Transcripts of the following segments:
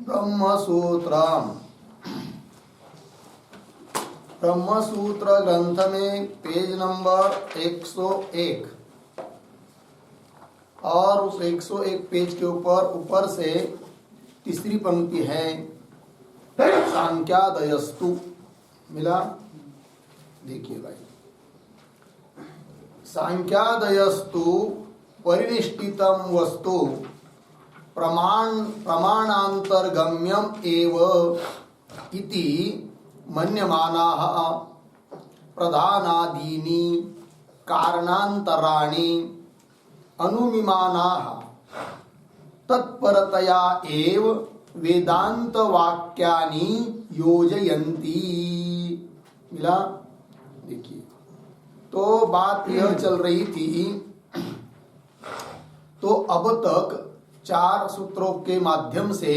ब्रह्मसूत्रम। ब्रह्मसूत्र ग्रंथ में page number 101 और उस 101 पेज के ऊपर से तीसरी पंक्ति है सांख्यादयस्तु। मिला? देखिए भाई, सांख्यादयस्तु परिनिष्ठितम वस्तु प्रमाणांतर्गम्यम एव इति मन्यमानाः प्रधानादीनि कारणांतराणि अनुमीमानाः तत्परतया एव वेदांत वाक्यानि योजयन्ति। मिला? देखिए, तो बात यह चल रही थी। तो अब तक 4 सूत्रों के माध्यम से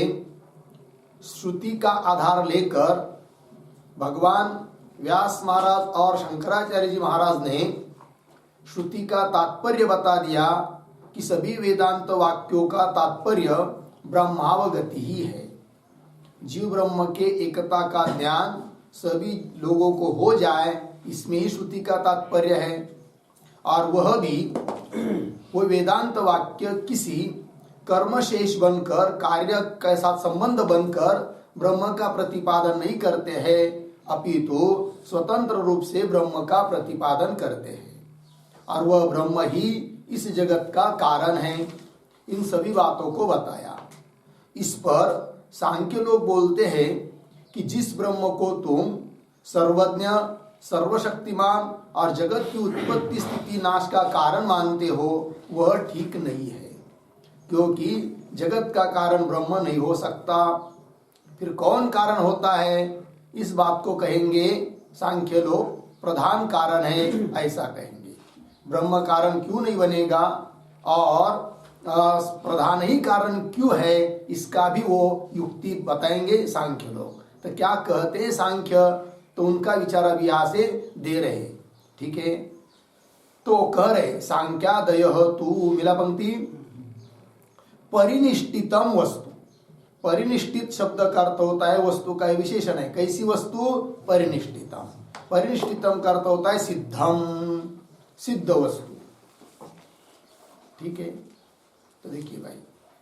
श्रुति का आधार लेकर भगवान व्यास महाराज और शंकराचार्य जी महाराज ने श्रुति का तात्पर्य बता दिया कि सभी वेदांत वाक्यों का तात्पर्य ब्रह्मावगति ही है। जीव ब्रह्म के एकता का ज्ञान सभी लोगों को हो जाए, इसमें ही श्रुति का तात्पर्य है। और वह भी वो वेदांत वाक्य किसी कर्मशेष बनकर, कार्य के साथ संबंध बनकर ब्रह्म का प्रतिपादन नहीं करते हैं, अपितु स्वतंत्र रूप से ब्रह्म का प्रतिपादन करते हैं। और वह ब्रह्म ही इस जगत का कारण है। इन सभी बातों को बताया। इस पर सांख्य लोग बोलते हैं कि जिस ब्रह्म को तुम सर्वज्ञ, सर्वशक्तिमान और जगत की उत्पत्ति स्थिति नाश का कारण मानते हो, वह ठीक नहीं है, क्योंकि जगत का कारण ब्रह्म नहीं हो सकता। फिर कौन कारण होता है? इस बात को कहेंगे सांख्य लोग प्रधान कारण है, ऐसा कहेंगे। ब्रह्म कारण क्यों नहीं बनेगा और प्रधान ही कारण क्यों है, इसका भी वो युक्ति बताएंगे सांख्य लोग। तो क्या कहते हैं सांख्य, तो उनका विचार अभी यहाँ से दे रहे। ठीक है, तो कह रहे सांख्यादयः तु, मिला पंक्ति, परिनिष्ठितम वस्तु। परिनिष्ठित शब्द का अर्थ होता है वस्तु का विशेषण है। कैसी वस्तु? परिनिष्ठितम। परिनिष्ठितम का अर्थ होता है सिद्धम, सिद्ध वस्तु। ठीक है, तो देखिए भाई,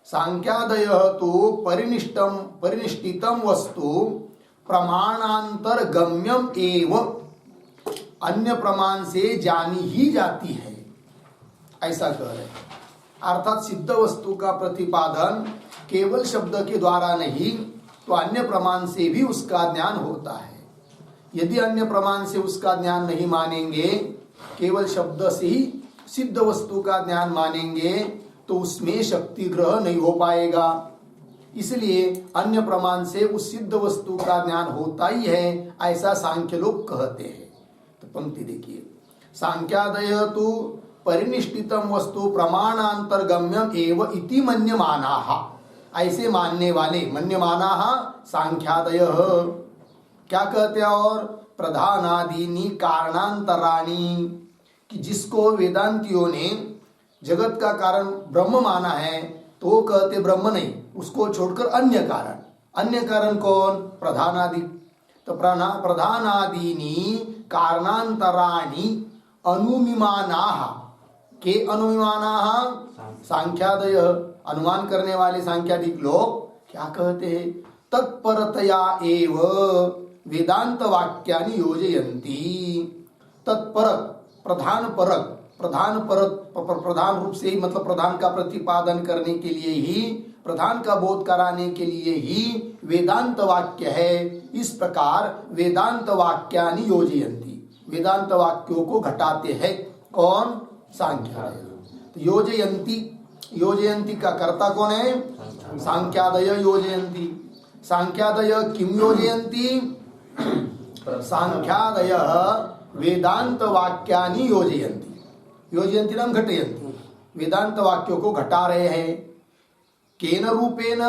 सांख्यादयः तु परिनिष्ठितम वस्तु प्रमाणांतर्गम्यम एव, अन्य प्रमाण से जानी ही जाती है, ऐसा कह रहे। अर्थात सिद्ध वस्तु का प्रतिपादन केवल शब्द के द्वारा नहीं, तो अन्य प्रमाण से भी उसका ज्ञान होता है। यदि अन्य प्रमाण से उसका ज्ञान नहीं मानेंगे, केवल शब्द से ही सिद्ध वस्तु का ज्ञान मानेंगे, तो उसमें शक्ति ग्रह नहीं हो पाएगा। इसलिए अन्य प्रमाण से उस सिद्ध वस्तु का ज्ञान होता ही है, ऐसा सांख्य लोग कहते हैं। तो पंक्ति देखिए, सांख्यादयः तु परिनिष्ठितम वस्तु प्रमाणांतर्गम्यम एव इति मन्यमानाः, ऐसे मानने वाले, मन्यमानाः सांख्यादयः क्या कहते हैं? और प्रधानादीनि कारणांतराणि, कि जिसको वेदांतियों ने जगत का कारण ब्रह्म माना है, तो वो कहते ब्रह्म नहीं, उसको छोड़कर अन्य कारण। अन्य कारण कौन? प्रधानादि। तो प्रधानादीनि कारणांतराणि अनुमीमानाः, के अनुमीमानाः? सांख्यादयः, अनुमान करने वाले सांख्यादिक लोग क्या कहते हैं? तत्परतया एव वेदांत वाक्यानि योजयन्ति। तत्परक, प्रधान परक, प्रधान रूप से ही, मतलब प्रधान का प्रतिपादन करने के लिए ही, प्रधान का बोध कराने के लिए ही वेदांत वाक्य है। इस प्रकार वेदांत वाक्यानि योजयन्ति, वेदांत वाक्यों को घटाते हैं। कौन? सांख्यादय। तो योजयन्ति, योजयन्ति का कर्ता कौन है? सांख्यादय योजयन्ति। सांख्यादय किम योजयन्ति? सांख्यादय वेदांत वाक्यानि योजयन्ति। योजयन्ति नाम घटयन्ति, वेदांत वाक्यों को घटा रहे हैं। केन रूपेण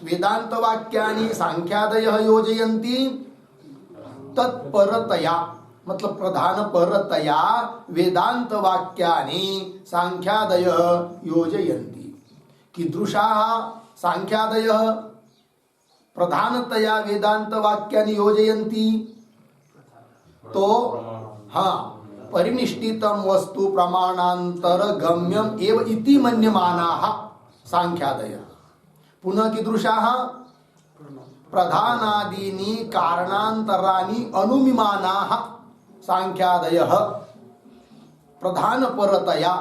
वेदांत वाक्यानि सांख्यादयः योजयन्ति? तत्परतया, मतलब प्रधान परतया वेदांत वाक्यानि सांख्यादयः योजयन्ति। कीदृशाः सांख्यादयः? प्रधानतया वेदांत वाक्यानि योजयन्ति। तो हाँ, परिनिष्ठितम वस्तु प्रमाणांतर गम्यम एव इति मन्यमानाः सांख्यादयः। पुनः कीदृशाः? प्रधानादीनि कारणांतराणि अनुमिमानाः सांख्यादयः प्रधानपरतया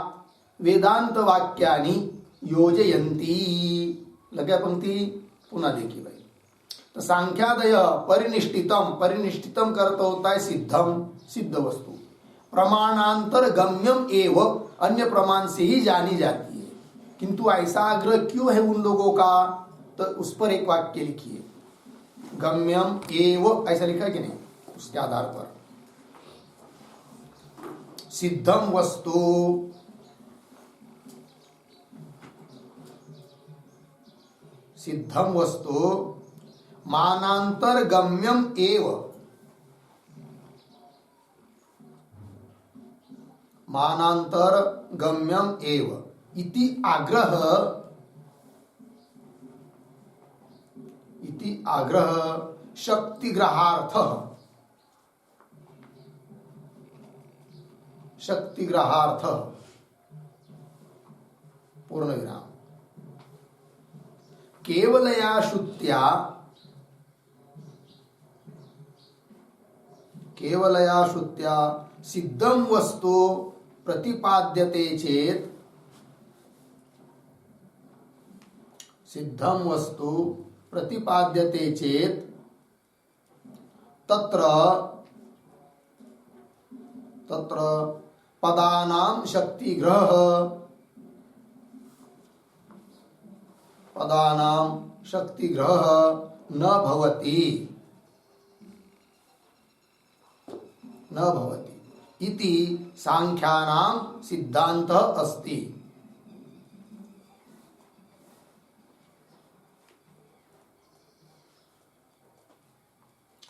वेदांत वाक्यानि योजयन्ति। लगे पंक्ति? पुनः देखिए भाई। तो सांख्यादय परिनिष्ठितम, परिनिष्ठितम करता होता है सिद्धम, सिद्ध वस्तु, प्रमाणांतर गम्यम एव, अन्य प्रमाण से ही जानी जाती है। किंतु ऐसा आग्रह क्यों है उन लोगों का? तो उस पर एक वाक्य लिखिए, गम्यम एव, ऐसा लिखा है कि नहीं? उसके आधार पर सिद्धम वस्तु सिद्धम वस्तु मानांतर गम्यम एव, मानांतर गम्यम एव इति आग्रह, इति आग्रह शक्तिग्रहार्थ, शक्तिग्रहार्थ पूर्ण विराम। केवलया श्रुत्या, केवलया श्रुत्या सिद्धम वस्तु प्रतिपाद्यते चेत, सिद्धम वस्तु प्रतिपाद्यते चेत तत्र तत्र पदानां शक्तिग्रह, पदानां शक्तिग्रह न भवति, न भवति इति सांख्यानां सिद्धान्तः अस्ति।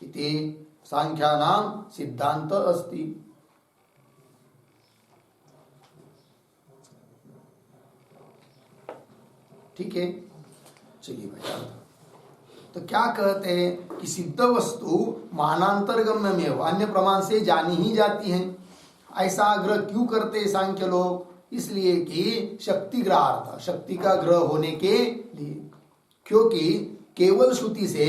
इति सांख्यानां सिद्धान्तः अस्ति। ठीक है, चलिए भाई। तो क्या कहते हैं कि सिद्ध वस्तु मानांतरगम्य में हो, अन्य प्रमाण से जानी ही जाती है। ऐसा आग्रह क्यों करते हैं सांख्य लोग? इसलिए कि शक्ति ग्रहार्थ, शक्ति का ग्रह होने के लिए। क्योंकि केवल श्रुति से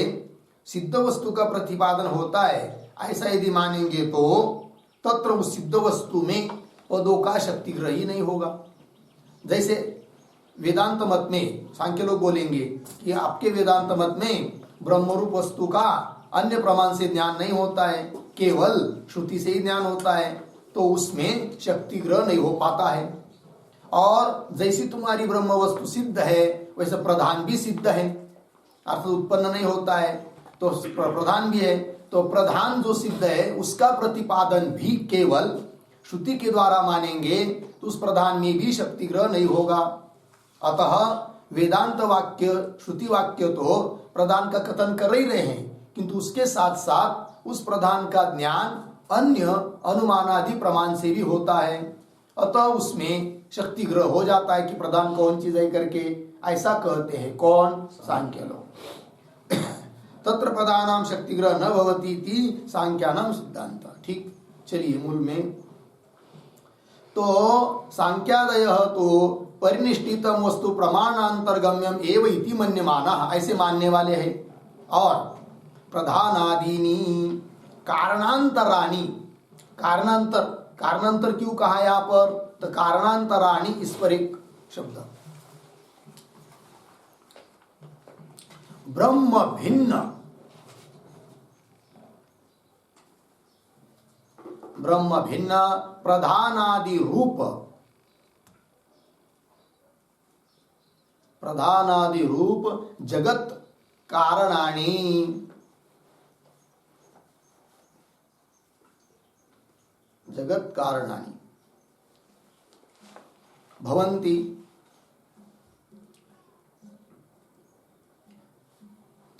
सिद्ध वस्तु का प्रतिपादन होता है, ऐसा यदि मानेंगे तो तत्र उस सिद्ध वस्तु में पदों का शक्ति ग्रह ही नहीं होगा। जैसे वेदांत मत में सांख्य लोग बोलेंगे कि आपके वेदांत मत में ब्रह्मरूप वस्तु का अन्य प्रमाण से ज्ञान नहीं होता है, केवल श्रुति से ही ज्ञान होता है, तो उसमें शक्ति ग्रह नहीं हो पाता है। और जैसी तुम्हारी ब्रह्म वस्तु सिद्ध है, वैसे प्रधान भी सिद्ध है, अर्थात उत्पन्न नहीं होता है, तो प्रधान भी है। तो प्रधान जो सिद्ध है उसका प्रतिपादन भी केवल श्रुति के द्वारा मानेंगे तो उस प्रधान में भी शक्ति ग्रह नहीं होगा। अतः वेदांत वाक्य, श्रुति वाक्य तो प्रधान का कथन कर ही रहे हैं, किंतु उसके साथ साथ उस प्रधान का ज्ञान अन्य अनुमानादि प्रमाण से भी होता है। अतः उसमें शक्ति ग्रह हो जाता है कि प्रधान कौन चीज है करके, ऐसा कहते हैं कौन? सांख्य लोग। तत्र प्रधानाम शक्ति ग्रह न भवति इति सांख्यानाम सिद्धांत। ठीक, चलिए मूल में। तो सांख्यादयः तो परिनिष्ठितम वस्तु प्रमाणांतरगम्यम एव इति मन्यमानः, ऐसे मानने वाले हैं। और प्रधानादीनि कारणांतराणि, कारणांतर, कारणांतर क्यों कहा यहाँ पर? तो कारणांतराणि, इस पर एक शब्द, ब्रह्म भिन्न, ब्रह्म भिन्न प्रधानादि रूप, प्रधानादि रूप जगत कारणानि, जगत कारणानि भवन्ति।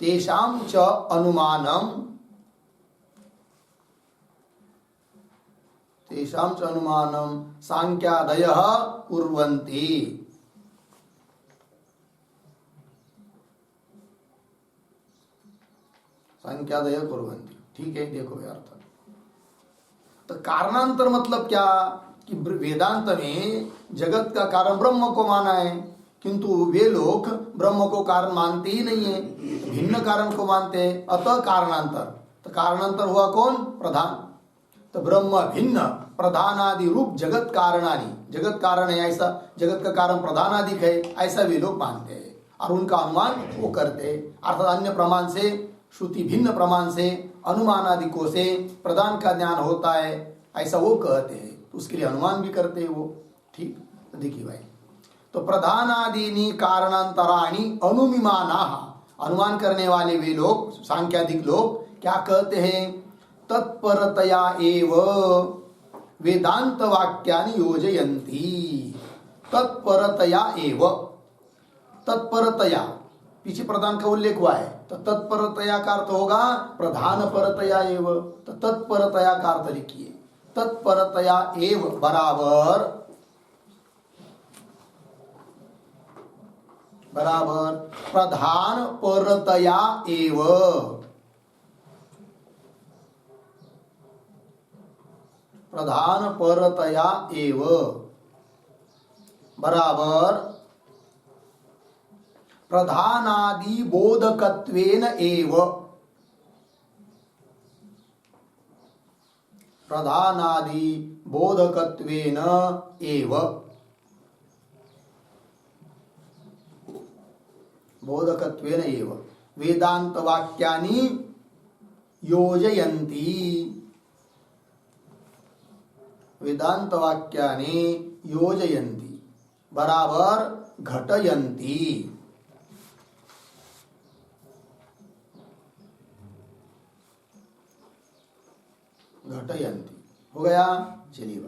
तेषां च अनुमानम, तेषां च अनुमानम सांख्यादयः कुर्वन्ति। संख्यादय कुर्वन्ति। ठीक है, देखो ये अर्थ। तो कारणांतर मतलब क्या कि वेदांत में जगत का कारण ब्रह्म को माना है, किंतु वे लोग ब्रह्म को कारण मानते ही नहीं है, भिन्न कारण को मानते हैं, अतः कारणांतर। तो कारणांतर हुआ कौन? प्रधान। तो ब्रह्म भिन्न प्रधानादि रूप जगत कारणादि, जगत कारण है ऐसा, जगत का कारण प्रधानादिक है ऐसा वे लोग मानते हैं और उनका अनुमान वो करते हैं। अर्थात अन्य प्रमाण से, श्रुति भिन्न प्रमाण से, अनुमान आदिकों से प्रधान का ज्ञान होता है ऐसा वो कहते हैं, तो उसके लिए अनुमान भी करते हैं वो। ठीक, तो देखिए भाई, तो प्रधानादीनि कारणांतराणि अनुमिमाना, अनुमान करने वाले वे लोग सांख्यादिक लोग क्या कहते हैं? तत्परतया एव वेदांत वाक्यानि योजयन्ति। तत्परतया एव, तत्परतया पीछे प्रधान का उल्लेख हुआ है, तो तत्परतया का अर्थ होगा प्रधान परतया एव। तो तत्परतया का अर्थ लिखिए, तत्परतया एव बराबर प्रधान परतया एव, प्रधान परतया एव बराबर प्रधानादि बोधकत्वेन एव, प्रधानादि बोधकत्वेन एव, बोधकत्वेन एव वेदांत वाक्यानि योजयन्ति, वेदांत वाक्यानि योजयन्ति बराबर घटयन्ति, घटयन्ति हो गया। चलिए,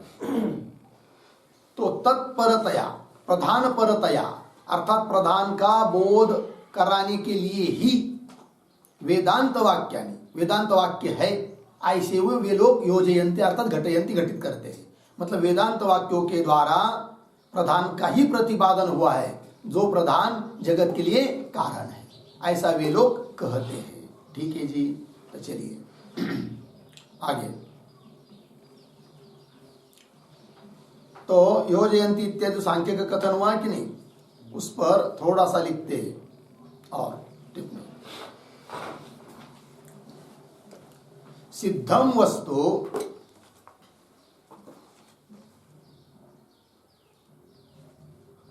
तो तत्परतया, प्रधान परतया अर्थात प्रधान का बोध कराने के लिए ही वेदांत वाक्यानि, वेदांत वाक्य है ऐसे हुए वे लोग योजयन्ति अर्थात घटयन्ति, घटित करते हैं। मतलब वेदांत वाक्यों के द्वारा प्रधान का ही प्रतिपादन हुआ है, जो प्रधान जगत के लिए कारण है ऐसा वे लोग कहते हैं। ठीक है जी, तो चलिए आगे। तो योजयन्ति इत्यादि सांख्य का कथन हुआ कि नहीं, उस पर थोड़ा सा लिखते और टिप्पणी। सिद्धम वस्तु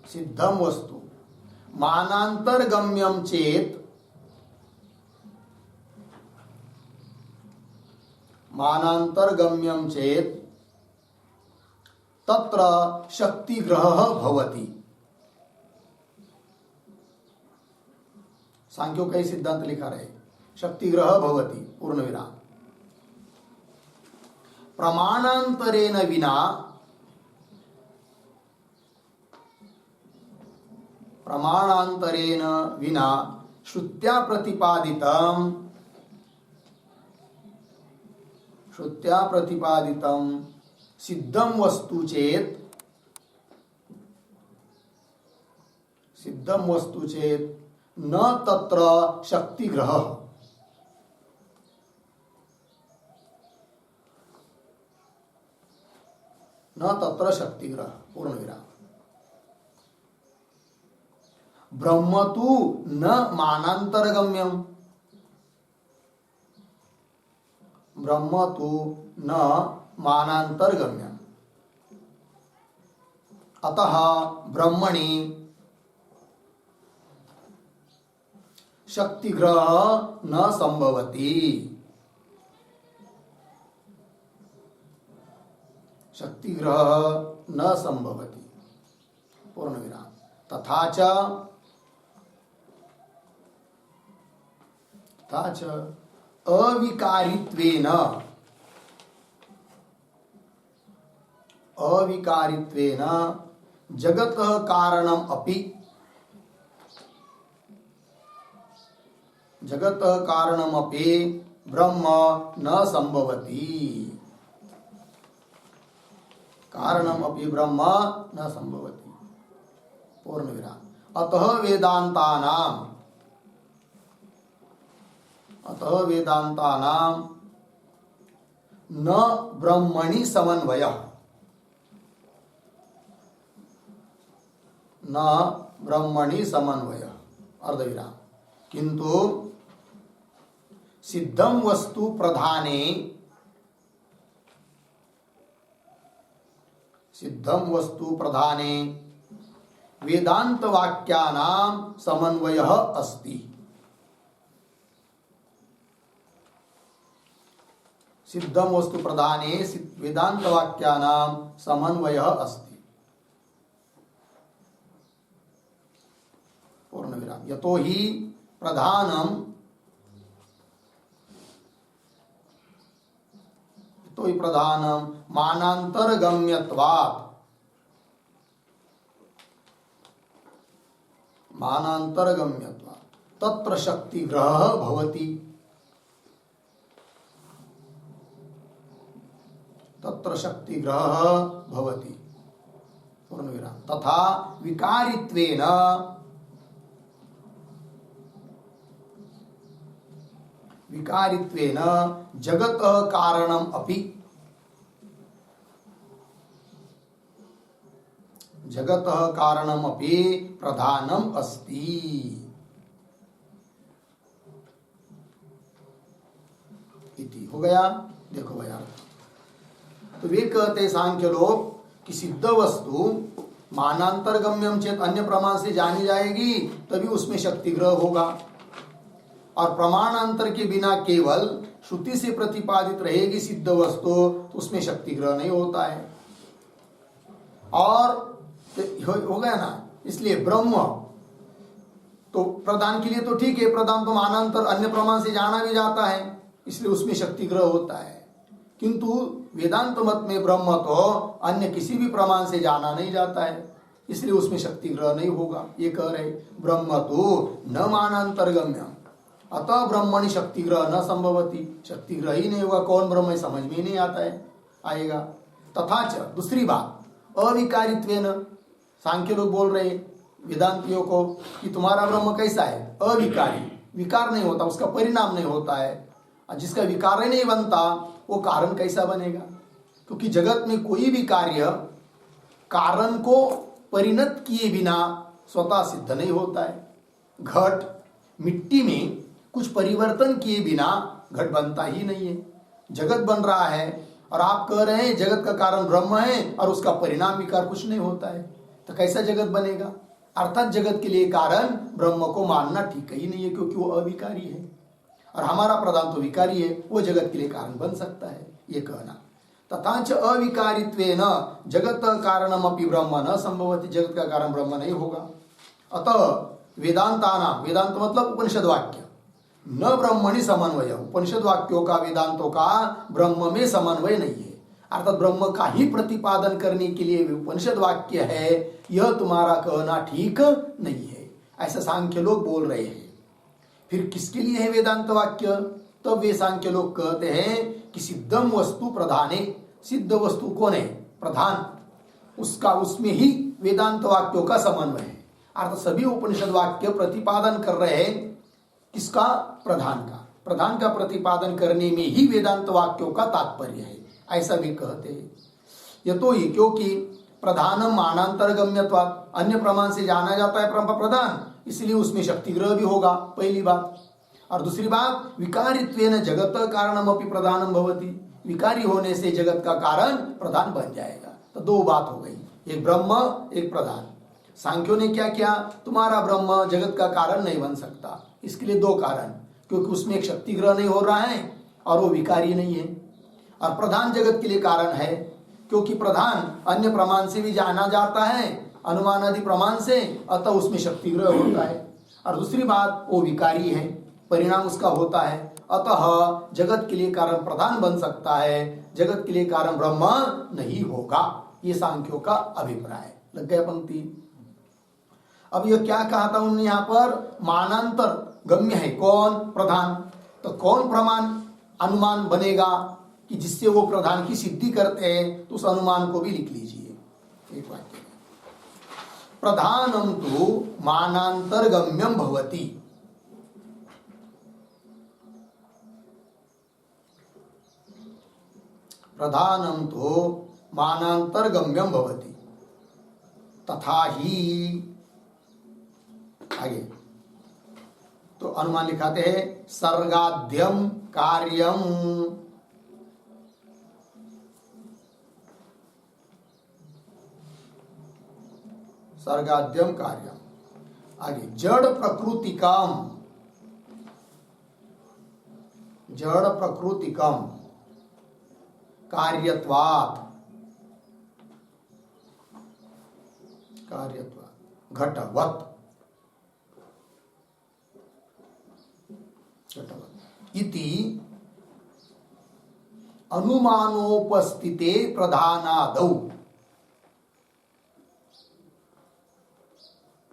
सिद्धम वस्तु मानांतरगम्यम चेत, मानांतरगम्यम चेत तत्र शक्तिग्रहः भवति। सांख्यों का ही सिद्धांत लिखा रहे, शक्तिग्रह भवति पूर्ण विराम। प्रमाणांतरेण विना, प्रमाणांतरेण विना श्रुत्या प्रतिपादितम, श्रुत्या प्रतिपादितम सिद्धम वस्तु चेत, सिद्धम वस्तु चेत न तत्र शक्तिग्रह, न तत्र शक्तिग्रह पूर्ण विराम। ब्रह्म तु न मानांतरगम्यम, ब्रह्म तु न मानांतरगम्यम अतः ब्रह्मणि शक्तिग्रह न संभवति, शक्तिग्रह न संभवति पूर्ण विराम। तथा च अविकारित्वेन, अविकारित्वेन जगत कारणम अपि, जगत कारणम अपि ब्रह्म न संभवति, कारणम अपि ब्रह्म न संभवति पूर्ण विराम। अतः वेदांतानाम, अतः वेदांतानां न ब्रह्मणि समन्वयः, न ब्रह्मणि समन्वयः अर्धविराम, किंतु सिद्धम वस्तु प्रधाने, सिद्धम वस्तु प्रधाने वेदांत वाक्यानां समन्वयः अस्ति। सिद्धम वस्तु प्रधाने वेदांत वाक्यानां समन्वयः अस्ति। पूर्ण विराम। यतो हि प्रधानम, तो ही प्रधानम मानांतरगम्यत्वात्, मानांतरगम्यत्वात् तत्र शक्ति ग्रह भवति, तत्र शक्ति ग्रह भवति। पूर्ण विराम। तथा विकारित्वेन, विकारित्वेन जगत कारणम अपि, जगत कारणम अपि प्रधानम अस्ति। इति हो गया। देखो भैया, तो वे कहते सांख्य लोग कि सिद्ध वस्तु मानांतरगम्यम चेत अन्य प्रमाण से जानी जाएगी तभी उसमें शक्ति ग्रह होगा, और प्रमाणांतर के बिना केवल श्रुति से प्रतिपादित रहेगी सिद्ध वस्तु तो उसमें शक्ति ग्रह नहीं होता है। और हो गया ना, इसलिए ब्रह्म तो प्रधान के लिए तो ठीक है, प्रधान तो मानांतर अन्य प्रमाण से जाना भी जाता है इसलिए उसमें शक्ति ग्रह होता है, किंतु वेदांत मत में ब्रह्म तो अन्य किसी भी प्रमाण से जाना नहीं जाता है इसलिए उसमें शक्ति ग्रह नहीं होगा। ये कह रहे ब्रह्म तो न मानांतरगम्यम अतः ब्रह्मणि शक्ति ग्रह न संभवती, शक्ति ग्रह ही नहीं होगा, कौन ब्रह्म समझ में ही नहीं आता है आएगा। तथा च दूसरी बात अविकारित्वेन, सांख्य लोग बोल रहे वेदांतियों को कि तुम्हारा ब्रह्म कैसा है, अविकारी, विकार नहीं होता, उसका परिणाम नहीं होता है, जिसका विकार ही नहीं बनता वो कारण कैसा बनेगा, क्योंकि जगत में कोई भी कार्य कारण को परिणत किए बिना स्वतः सिद्ध नहीं होता है। घट मिट्टी में कुछ परिवर्तन किए बिना घट बनता ही नहीं है। जगत बन रहा है और आप कह रहे हैं जगत का कारण ब्रह्म है और उसका परिणाम विकार कुछ नहीं होता है, तो कैसा जगत बनेगा। अर्थात जगत के लिए कारण ब्रह्म को मानना ठीक ही नहीं है, क्योंकि वो अविकारी है और हमारा प्रधान तो विकारी है, वो जगत के लिए कारण बन सकता है, ये कहना। तथा च अविकारित्वेन जगत कारणम अपि ब्रह्म न संभवति, जगत का कारण ब्रह्म नहीं होगा। अतः वेदांतानां, वेदांत मतलब उपनिषद वाक्य, न ब्रह्मणि समन्वय, उपनिषद वाक्यों का वेदांतों का ब्रह्म में समन्वय नहीं है, अर्थात ब्रह्म का ही प्रतिपादन करने के लिए उपनिषद वाक्य है, यह तुम्हारा कहना ठीक नहीं है, ऐसा सांख्य लोग बोल रहे हैं। फिर किसके लिए है वेदांत वाक्य, तब वे सांख्य लोग कहते हैं कि सिद्धम वस्तु प्रधाने, सिद्ध वस्तु कौन है, प्रधान, उसका उसमें ही वेदांत वाक्यों का समन्वय है, अर्थात सभी उपनिषद वाक्य प्रतिपादन कर रहे हैं किसका, प्रधान का, प्रधान का प्रतिपादन करने में ही वेदांत वाक्यों का तात्पर्य है, ऐसा भी कहते हैं। यतो ही क्योंकि प्रधानम मानांतरगम्यत्वात्, अन्य प्रमाण से जाना जाता है प्रधान, इसलिए उसमें शक्ति ग्रह भी होगा, पहली बात। और दूसरी बात विकारित्वेन जगत कारणम अपि प्रधानम भवति, विकारी होने से जगत का कारण प्रधान बन जाएगा। तो दो बात हो गई, एक ब्रह्म एक प्रधान। सांख्यों ने क्या किया, तुम्हारा ब्रह्म जगत का कारण नहीं बन सकता, इसके लिए दो कारण, क्योंकि उसमें एक शक्ति ग्रह नहीं हो रहा है और वो विकारी नहीं है, और प्रधान जगत के लिए कारण है क्योंकि प्रधान अन्य प्रमाण से भी जाना जाता है, अनुमान आदि प्रमाण से, अतः उसमें शक्ति ग्रह होता है। और दूसरी बात वो विकारी है, परिणाम उसका होता है, अतः जगत के लिए कारण प्रधान बन सकता है, जगत के लिए कारण ब्रह्म नहीं होगा, ये सांख्यों का अभिप्राय। लग गया पंक्ति। अब यह क्या कहा था उन्होंने यहाँ पर, मानांतर गम्य है कौन, प्रधान, तो कौन प्रमाण अनुमान बनेगा कि जिससे वो प्रधान की सिद्धि करते हैं, तो उस अनुमान को भी लिख लीजिए एक वाक्य में। प्रधानम तो मानांतरगम्यम भवति, प्रधानम तो मानांतरगम्यम भवति तथा ही। आगे तो अनुमान लिखाते हैं सर्गाद्यम कार्यम, सर्गाद्यम कार्यम। आगे जड़ प्रकृतिकम, जड़ प्रकृतिकम कार्यत्वात्, कार्यत्वात् घटवत्, घटवत् इति अनुमानोपस्थिते प्रधानादौ,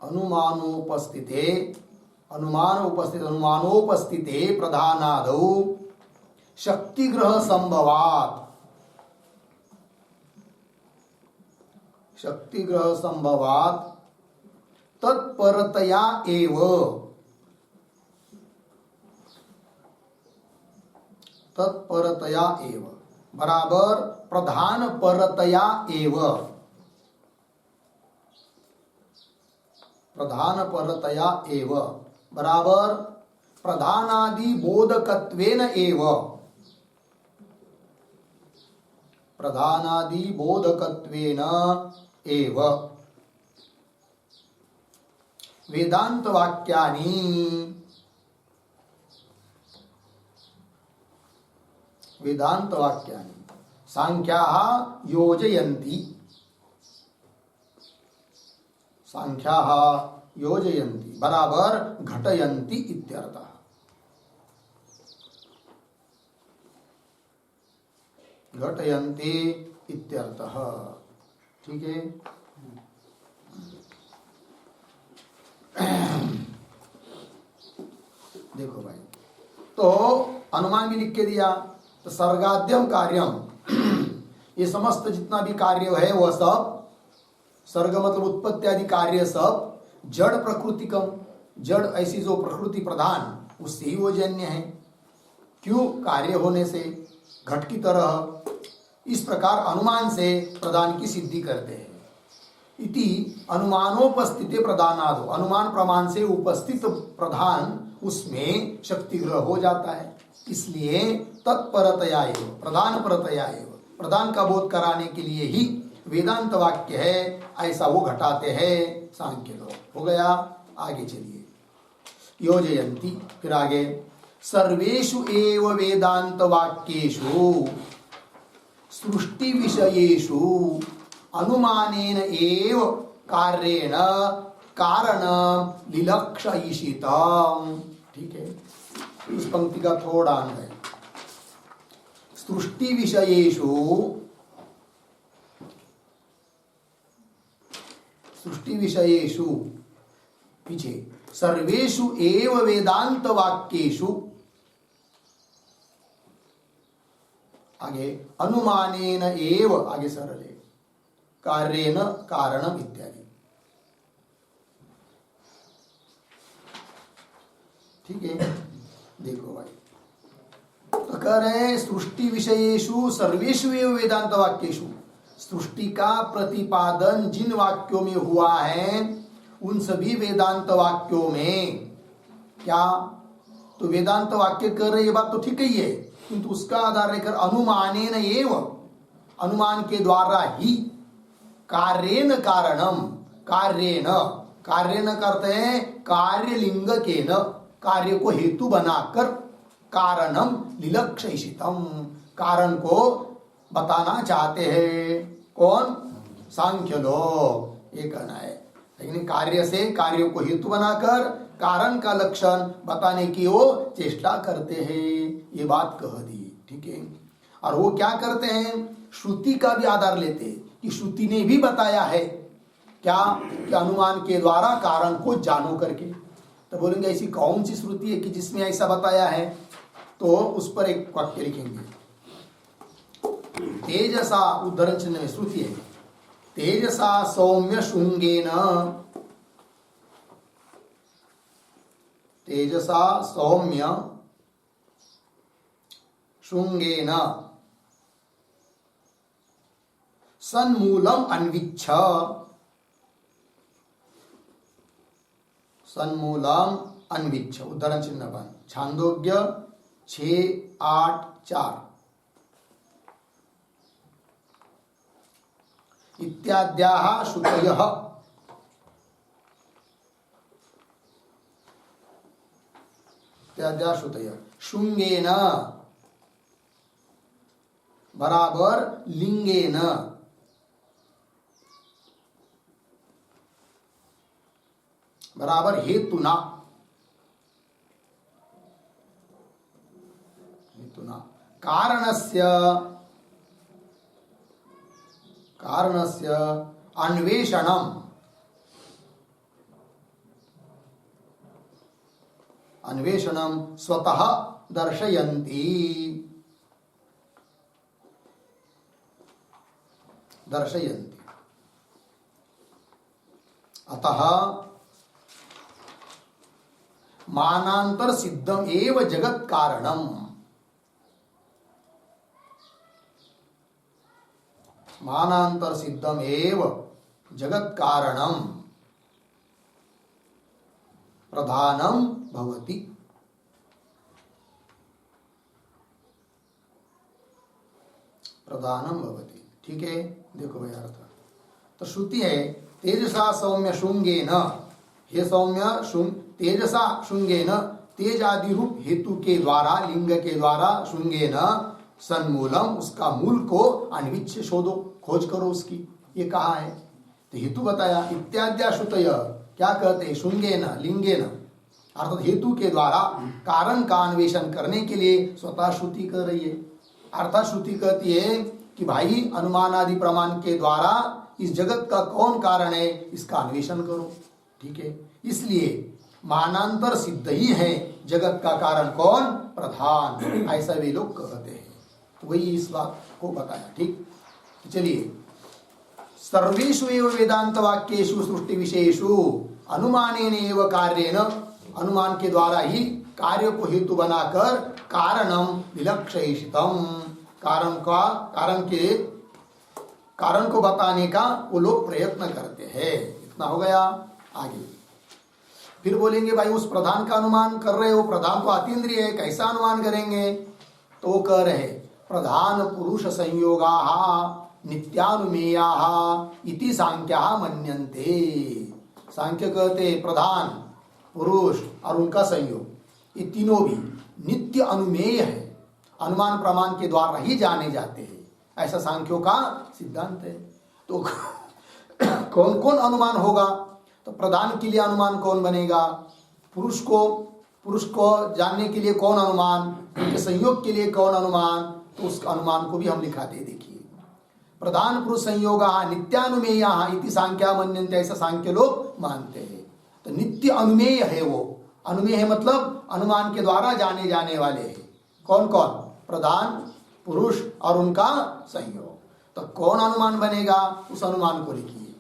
अनुमानोपस्थिते, अनुमानोपस्थिते प्रधानादौ शक्तिग्रह संभवात्, शक्तिग्रह संभवात् तत्परतया एव, तत्परतया एव बराबर प्रधान परतया एव, प्रधान परतया एव बराबर प्रधानादि बोधकत्वेन एव, प्रधानादि बोधकत्वेन एव वेदांत वाक्यानि, वेदांत वाक्यानि सांख्याः योजयन्ति, सांख्याः योजयन्ति बराबर घटयन्ति इत्यर्थः। घटयन्ति इत्यर्थः। ठीक है। देखो भाई, तो अनुमान भी लिख के दिया। तो सर्गाद्यम कार्यम, ये समस्त जितना भी कार्य है वह सब, सर्ग मतलब उत्पत्ति आदि कार्य सब जड़ प्रकृतिकम, जड़ ऐसी जो प्रकृति प्रधान उससे ही वो जन्य है। क्यों? कार्य होने से घट की तरह। इस प्रकार अनुमान से प्रधान की सिद्धि करते हैं। इति अनुमानोपस्थिते प्रधानादो, अनुमान प्रमाण से उपस्थित प्रधान उसमें शक्ति ग्रह हो जाता है। इसलिए तत्परतया एव, प्रधान परतया एव, प्रधान का बोध कराने के लिए ही वेदांत वाक्य है, ऐसा वो घटाते हैं सांख्य लोग। हो गया। आगे चलिए। योजयन्ति, फिर आगे सर्वेषु एव वेदांत वाक्येषु सृष्टि विषयेषु अनुमानेन एव कार्येण कारण विलक्षयिषितम्। ठीक है। इस पंक्ति का थोड़ा अंग है। सृष्टि विषयेषु, सृष्टि विषयेषु पीछे सर्वेषु एव वेदांत वाक्येषु, आगे अनुमानेन एव, आगे सरल है, कार्येन कारणम इत्यादि। ठीक है। देखो भाई, तो कह रहे हैं सृष्टि विषयेषु सर्वेषु एव वेदांत वाक्येषु, सृष्टि का प्रतिपादन जिन वाक्यों में हुआ है उन सभी वेदांत वाक्यों में क्या, तो वेदांत वाक्य कर रहे, ये बात तो ठीक ही है, किंतु उसका आधार लेकर अनुमानेन एव, अनुमान के द्वारा ही, कार्येन कारणम, कार्येन, कार्येन करते हैं कार्यलिंग के न, कार्य को हेतु बनाकर, कारणम विलक्षयिषितम्, कारण को बताना चाहते हैं। कौन? सांख्य लोग। ये कहना है, लेकिन कार्य से, कार्य को हेतु बनाकर कारण का लक्षण बताने की वो चेष्टा करते हैं। ये बात कह दी। ठीक है। और वो क्या करते हैं? श्रुति का भी आधार लेते हैं कि श्रुति ने भी बताया है क्या, कि अनुमान के द्वारा कारण को जानो करके। तो बोलेंगे ऐसी कौन सी श्रुति है कि जिसमें ऐसा बताया है? तो उस पर एक वाक्य लिखेंगे, तेजसा, उद्धरण चिन्ह में श्रुति है, तेजसा सौम्य शुंगेन, तेजसा सौम्य शुंगेन सन्मूलम अन्विच्छ, सन्मूलम अन्विच्छ, उद्धरण चिन्ह बन, छांदोग्य 6:8-4 इत्याद्याः श्रुतयः, इत्याद्याः श्रुतयः शुंगेन बराबर लिंगेन, बराबर हेतुना, हेतुना कारणस्य, कारणस्य अन्वेषणम, अन्वेषणम स्वतः दर्शयन्ति, दर्शयन्ति। अतः मानांतर सिद्धम एव जगत कारणम, मानांतर सिद्धम एव जगत कारणम प्रधानम भवति, प्रधानम भवति। ठीक है, देखो भाई अर्थ तो श्रुति है तेजसा सौम्य शुंगेन, हे सौम्य शुंग, तेजसा शुंगेन, तेज आदि रूप हेतु के द्वारा, लिंग के द्वारा, शुंगेन सन्मूलम, उसका मूल को अन्विच्छ शोधो, खोज करो उसकी, ये कहा है। तो हेतु बताया, इत्याद्या श्रुतय, क्या कहते हैं, शुंगेन लिंगेन, अर्थात हेतु के द्वारा कारण का अन्वेषण करने के लिए स्वतः श्रुति कर रही है। अर्थात श्रुति कहती है कि भाई अनुमान आदि प्रमाण के द्वारा इस जगत का कौन कारण है, इसका अन्वेषण करो। ठीक है, इसलिए मानांतर सिद्ध ही है जगत का कारण कौन, प्रधान, ऐसा वे लोग कहते हैं। तो वही इस बात को बताया। ठीक, तो चलिए, सर्वेषु एव वेदांत वाक्येषु सृष्टि विशेषु अनुमानेन एव कार्येन, अनुमान के द्वारा ही कार्य को हेतु बनाकर कारणम विलक्षयितम, कारण का, कारण को बताने का वो लोग प्रयत्न करते हैं। इतना हो गया। आगे फिर बोलेंगे भाई उस प्रधान का अनुमान कर रहे हो, प्रधान तो अतीन्द्रिय है, कैसा अनुमान करेंगे? तो वो कह रहे प्रधान पुरुष संयोगाः नित्यानुमेयाः इति सांख्याः मन्यन्ते। सांख्य कहते प्रधान पुरुष और उनका संयोग, ये तीनों भी नित्य अनुमेय है, अनुमान प्रमाण के द्वारा ही जाने जाते हैं, ऐसा सांख्यों का सिद्धांत है। तो कौन कौन अनुमान होगा? तो प्रधान के लिए अनुमान कौन बनेगा? पुरुष को जानने के लिए कौन अनुमान, उनके संयोग के लिए कौन अनुमान? तो उस अनुमान को भी हम लिखाते। देखिए, प्रधान पुरुष संयोगाः नित्यानुमेयाः इति सांख्या मन्यन्ते, ऐसा सांख्य लोग मानते हैं। तो नित्य अनुमेय है, वो अनुमेय है मतलब अनुमान के द्वारा जाने जाने वाले हैं। कौन कौन? प्रधान पुरुष और उनका संयोग। तो कौन अनुमान बनेगा, उस अनुमान को लिखिए।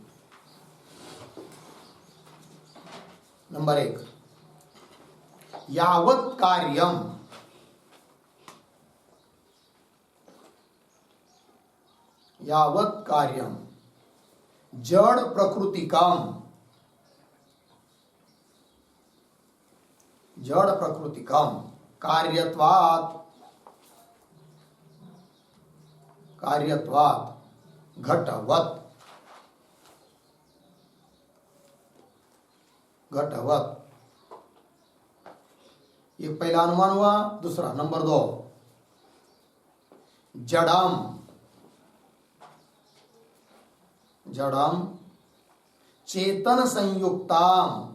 नंबर 1, यावत् कार्यम, यावत् कार्यम जड़ प्रकृतिकम, जड़ प्रकृतिकम कार्यत्वात्, कार्यत्वात् घटवत्, घटवत्, ये पहला अनुमान हुआ। दूसरा नंबर 2, जड़म, जड़म चेतन संयुक्तम,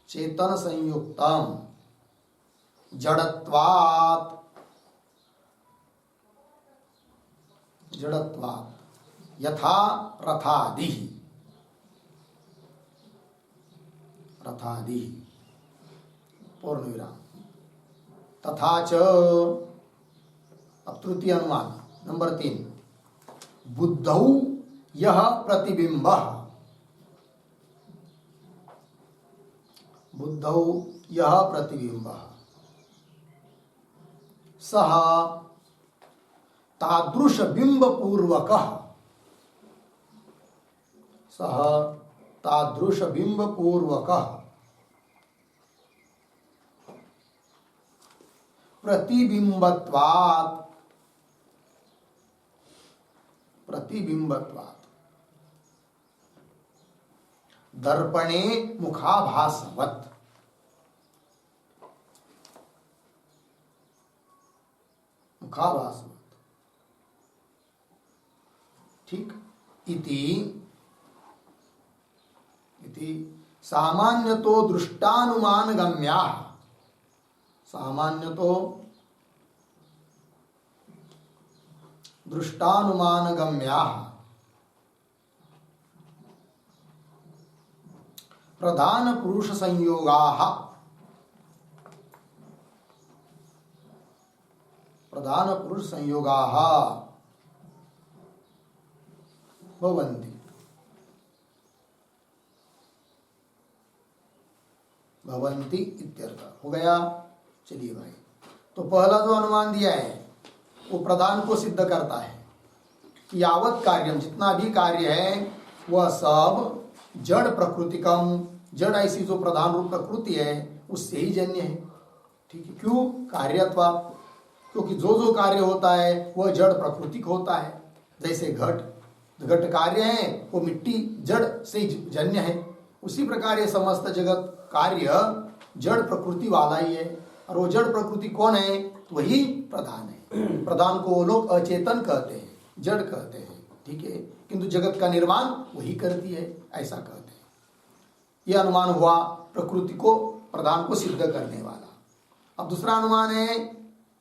चेतन संयुक्तम जड़त्वात्, जड़त्वात् यथा रथादि, रथादि पूर्ण विराम, तथा च। अब तृतीय अनुमान नंबर 3, बुद्धौ यह प्रतिबिंबः, बुद्धौ यह प्रतिबिंबः सः तादृश बिंब पूर्वक सह तादृश बिंब पूर्वक प्रतिबिंबत्वात् दर्पणे मुखाभासवत् ठीक इति सामान्यतो दृष्टानुमानगम्याः प्रधान पुरुष संयोगाः भवन्ति इत्यर्थ हो गया। चलिए भाई, तो पहला जो अनुमान दिया है वो प्रधान को सिद्ध करता है कि यावत कार्यम, जितना भी कार्य है वह सब जड़ प्रकृतिकम, जड़ ऐसी जो प्रधान रूप प्रकृति है उससे ही जन्य है। ठीक है, क्यों? कार्यत्वा, क्योंकि जो कार्य होता है वह जड़ प्रकृतिक होता है। जैसे घट कार्य है वो मिट्टी जड़ से जन्य है, उसी प्रकार ये समस्त जगत कार्य जड़ प्रकृति वाला ही है। और वो जड़ प्रकृति कौन है? तो वही प्रधान है। प्रधान को वो लोग अचेतन कहते हैं, जड़ कहते हैं। ठीक है, किंतु जगत का निर्माण वही करती है, ऐसा कहते हैं। यह अनुमान हुआ प्रकृति को, प्रधान को सिद्ध करने वाला। अब दूसरा अनुमान है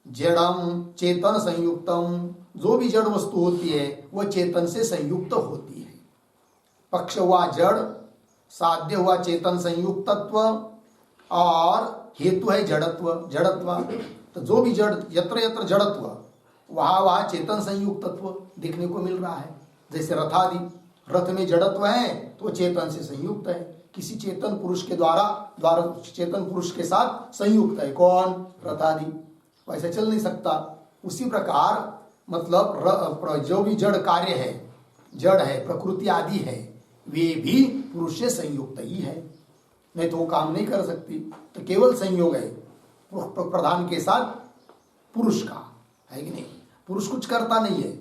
जड़म चेतन संयुक्तम, जो भी जड़ वस्तु होती है वह चेतन से संयुक्त होती है। पक्ष हुआ जड़, साध्य हुआ चेतन संयुक्तत्व, और हेतु है जड़त्व। तो जो भी जड़, यत्र यत्र जड़त्व, वहाँ चेतन संयुक्तत्व देखने को मिल रहा है। जैसे रथादि, रथ में जड़त्व है तो चेतन से संयुक्त है, किसी चेतन पुरुष के द्वारा चेतन पुरुष के साथ संयुक्त है। कौन? रथादि। वैसे चल नहीं सकता। उसी प्रकार मतलब जो भी जड़ कार्य है, जड़ है, प्रकृति आदि है, वे भी पुरुष से संयुक्त ही है, नहीं तो वो काम नहीं कर सकती। तो केवल संयोग है प्रधान के साथ पुरुष का, है कि नहीं? पुरुष कुछ करता नहीं है,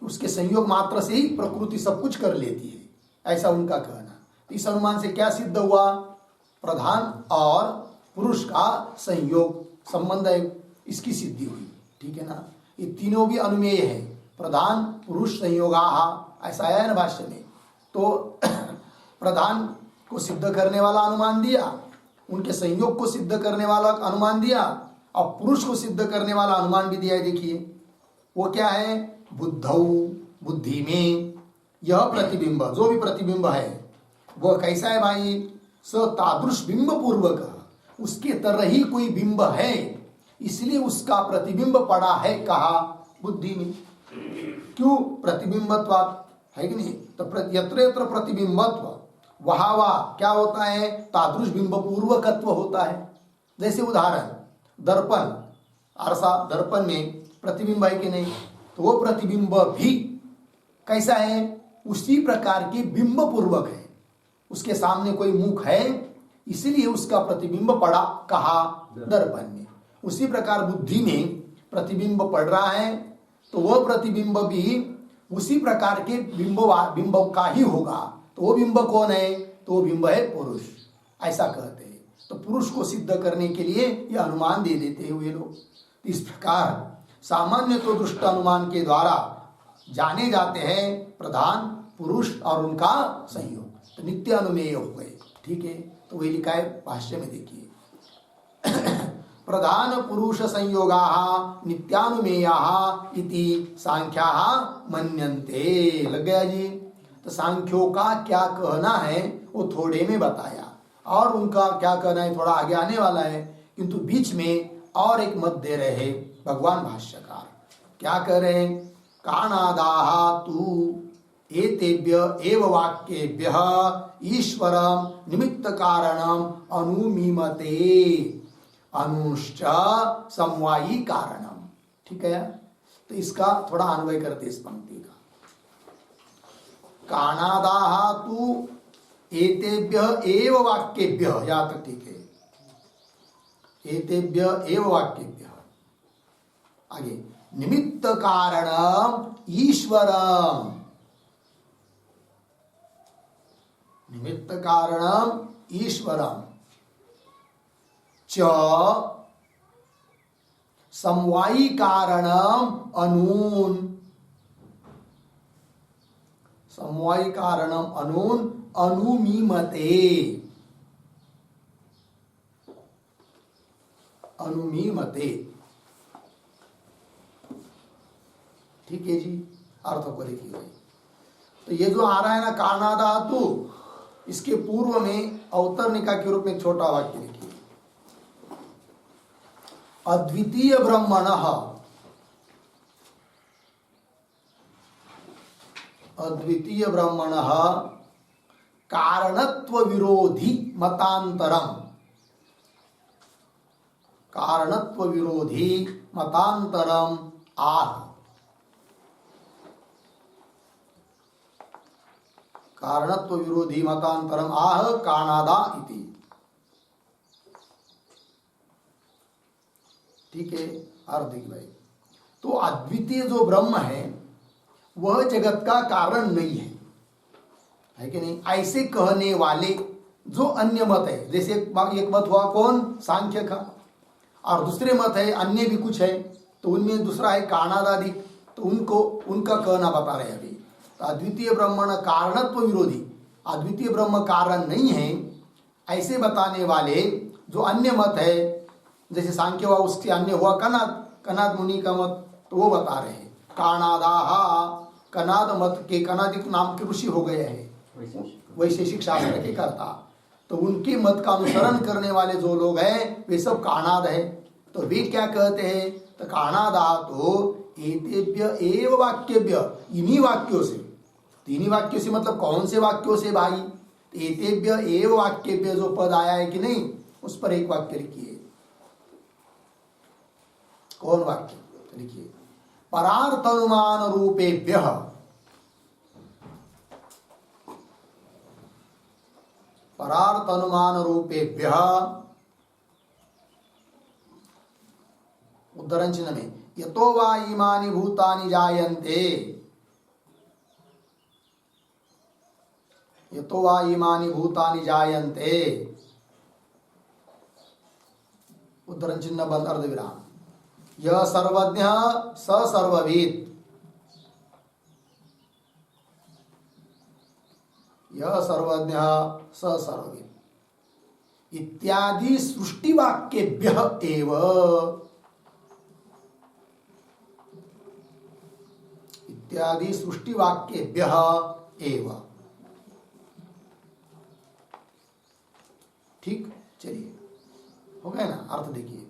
उसके संयोग मात्र से ही प्रकृति सब कुछ कर लेती है, ऐसा उनका कहना। इस अनुमान से क्या सिद्ध हुआ? प्रधान और पुरुष का संयोग संबंध है, इसकी सिद्धि हुई। ठीक है ना? ये तीनों भी अनुमेय है। प्रधान पुरुष संयोगाः, ऐसा आया है ना भाष्य में। तो प्रधान को सिद्ध करने वाला अनुमान दिया, उनके संयोग को सिद्ध करने वाला अनुमान दिया, और पुरुष को सिद्ध करने वाला अनुमान भी दिया है। देखिए वो क्या है? बुद्धौ, बुद्धि में यह प्रतिबिंब, जो भी प्रतिबिंब है वह कैसा है भाई? स तादृश बिंब पूर्वक, उसके तरह ही कोई बिंब है, इसलिए उसका प्रतिबिंब पड़ा है कहा? बुद्धि में। क्यों? प्रतिबिंबत्वात्, है कि नहीं? तो यत्र यत्र प्रतिबिंबत्व, वहाँ क्या होता है? तादृश बिंब पूर्वकत्व होता है। जैसे उदाहरण, दर्पण, आरसा, दर्पण में प्रतिबिंब है कि नहीं? तो वो प्रतिबिंब भी कैसा है? उसी प्रकार के बिंब पूर्वक है। उसके सामने कोई मुख है, इसीलिए उसका प्रतिबिंब पड़ा कहा? दर्पण में। उसी प्रकार बुद्धि में प्रतिबिंब पड़ रहा है, तो वह प्रतिबिंब भी उसी प्रकार के बिंब का ही होगा। तो वो बिंब कौन है? तो वो बिंब है पुरुष, ऐसा कहते हैं। तो पुरुष को सिद्ध करने के लिए यह अनुमान दे देते हैं वे लोग। इस प्रकार सामान्य तो दृष्ट अनुमान के द्वारा जाने जाते हैं प्रधान, पुरुष और उनका संयोग, तो नित्य अनुमेय हो गए। ठीक है, तो वही लिखा है भाष्य में, देखिए प्रधान पुरुष संयोगाः नित्यानुमेयाः इति सांख्याः मन्यन्ते। लग गया जी? तो सांख्यों का क्या कहना है वो थोड़े में बताया, और उनका क्या कहना है थोड़ा आगे आने वाला है। किंतु बीच में और एक मत दे रहे हैं भगवान भाष्यकार। क्या कह रहे हैं? काणादाः तु एतेभ्य एव वाक्येभ्यः ईश्वरं निमित्त कारणम अनुमीमते अनुश्च समवायी कारणम। ठीक है, तो इसका थोड़ा अन्वय करते इस पंक्ति का। काणादाहा तु एतेभ्य एव वाक्येभ्य, या तक ठीक है, एतेभ्य एव वाक्येभ्य। आगे निमित्त कारणम ईश्वरम, निमित्त कारणम ईश्वरम च समवायी कारणम अनून, समवायी कारणम अनून अनुमीमते, अनुमीमते। ठीक है जी, अर्थ को लिखिए। तो ये जो आ रहा है ना कारणाधातु, इसके पूर्व में अवतरणिका के रूप में एक छोटा वाक्य लिखिए। अद्वितीय ब्रह्मणः, अद्वितीय ब्रह्मणः कारणत्व विरोधी मतांतरम, कारणत्व विरोधी मतांतरम आह, कारणत्व विरोधी मतांतरम आह काणादा इति। ठीक है, अर्थ देखिए भाई। तो अद्वितीय जो ब्रह्म है वह जगत का कारण नहीं है कि नहीं? ऐसे कहने वाले जो अन्य मत है, जैसे एक मत हुआ कौन, सांख्य का, और दूसरे मत है अन्य भी कुछ है, तो उनमें दूसरा है काणादादि, तो उनको उनका कहना बता रहे अभी। तो अद्वितीय ब्रह्मण कारणत्व विरोधी, अद्वितीय ब्रह्म कारण नहीं है ऐसे बताने वाले जो अन्य मत है, जैसे सांख्य हुआ उसके अन्य हुआ कनाद, कनाद मुनि का मत, तो वो बता रहे हैं काणादाहा, कनाद मत के, कनादिक नाम के ऋषि हो गए हैं वैशेषिक शास्त्र के कर्ता, तो उनके मत का अनुसरण करने वाले जो लोग हैं वे सब काणाद है। तो वे क्या कहते हैं, तो काणादा तो एतेभ्य एव वाक्येभ्य, इन्हीं वाक्यों से, इन्हीं वाक्यों से मतलब कौन से वाक्यों से भाई, एतेभ्य एव वाक्येभ्य जो पद आया है कि नहीं, उस पर एक वाक्य लिखिए। कौन वाक्य, तो लिखिए परार्थ अनुमान रूपेभ्य, परार्थ अनुमान रूपेभ्य, उद्धरण चिन्ह में यतो वा इमानि भूतानि जायन्ते, यतो वा इमानि भूतानि जायन्ते, उद्धरण चिन्ह बंद अर्धविराम। यह सर्वज्ञ स सर्वविद, यह सर्वज्ञ स सर्वविद इत्यादि सृष्टि वाक्येभ्य एव, इत्यादि सृष्टि वाक्येभ्य एव। ठीक, चलिए हो गया ना, अर्थ देखिए।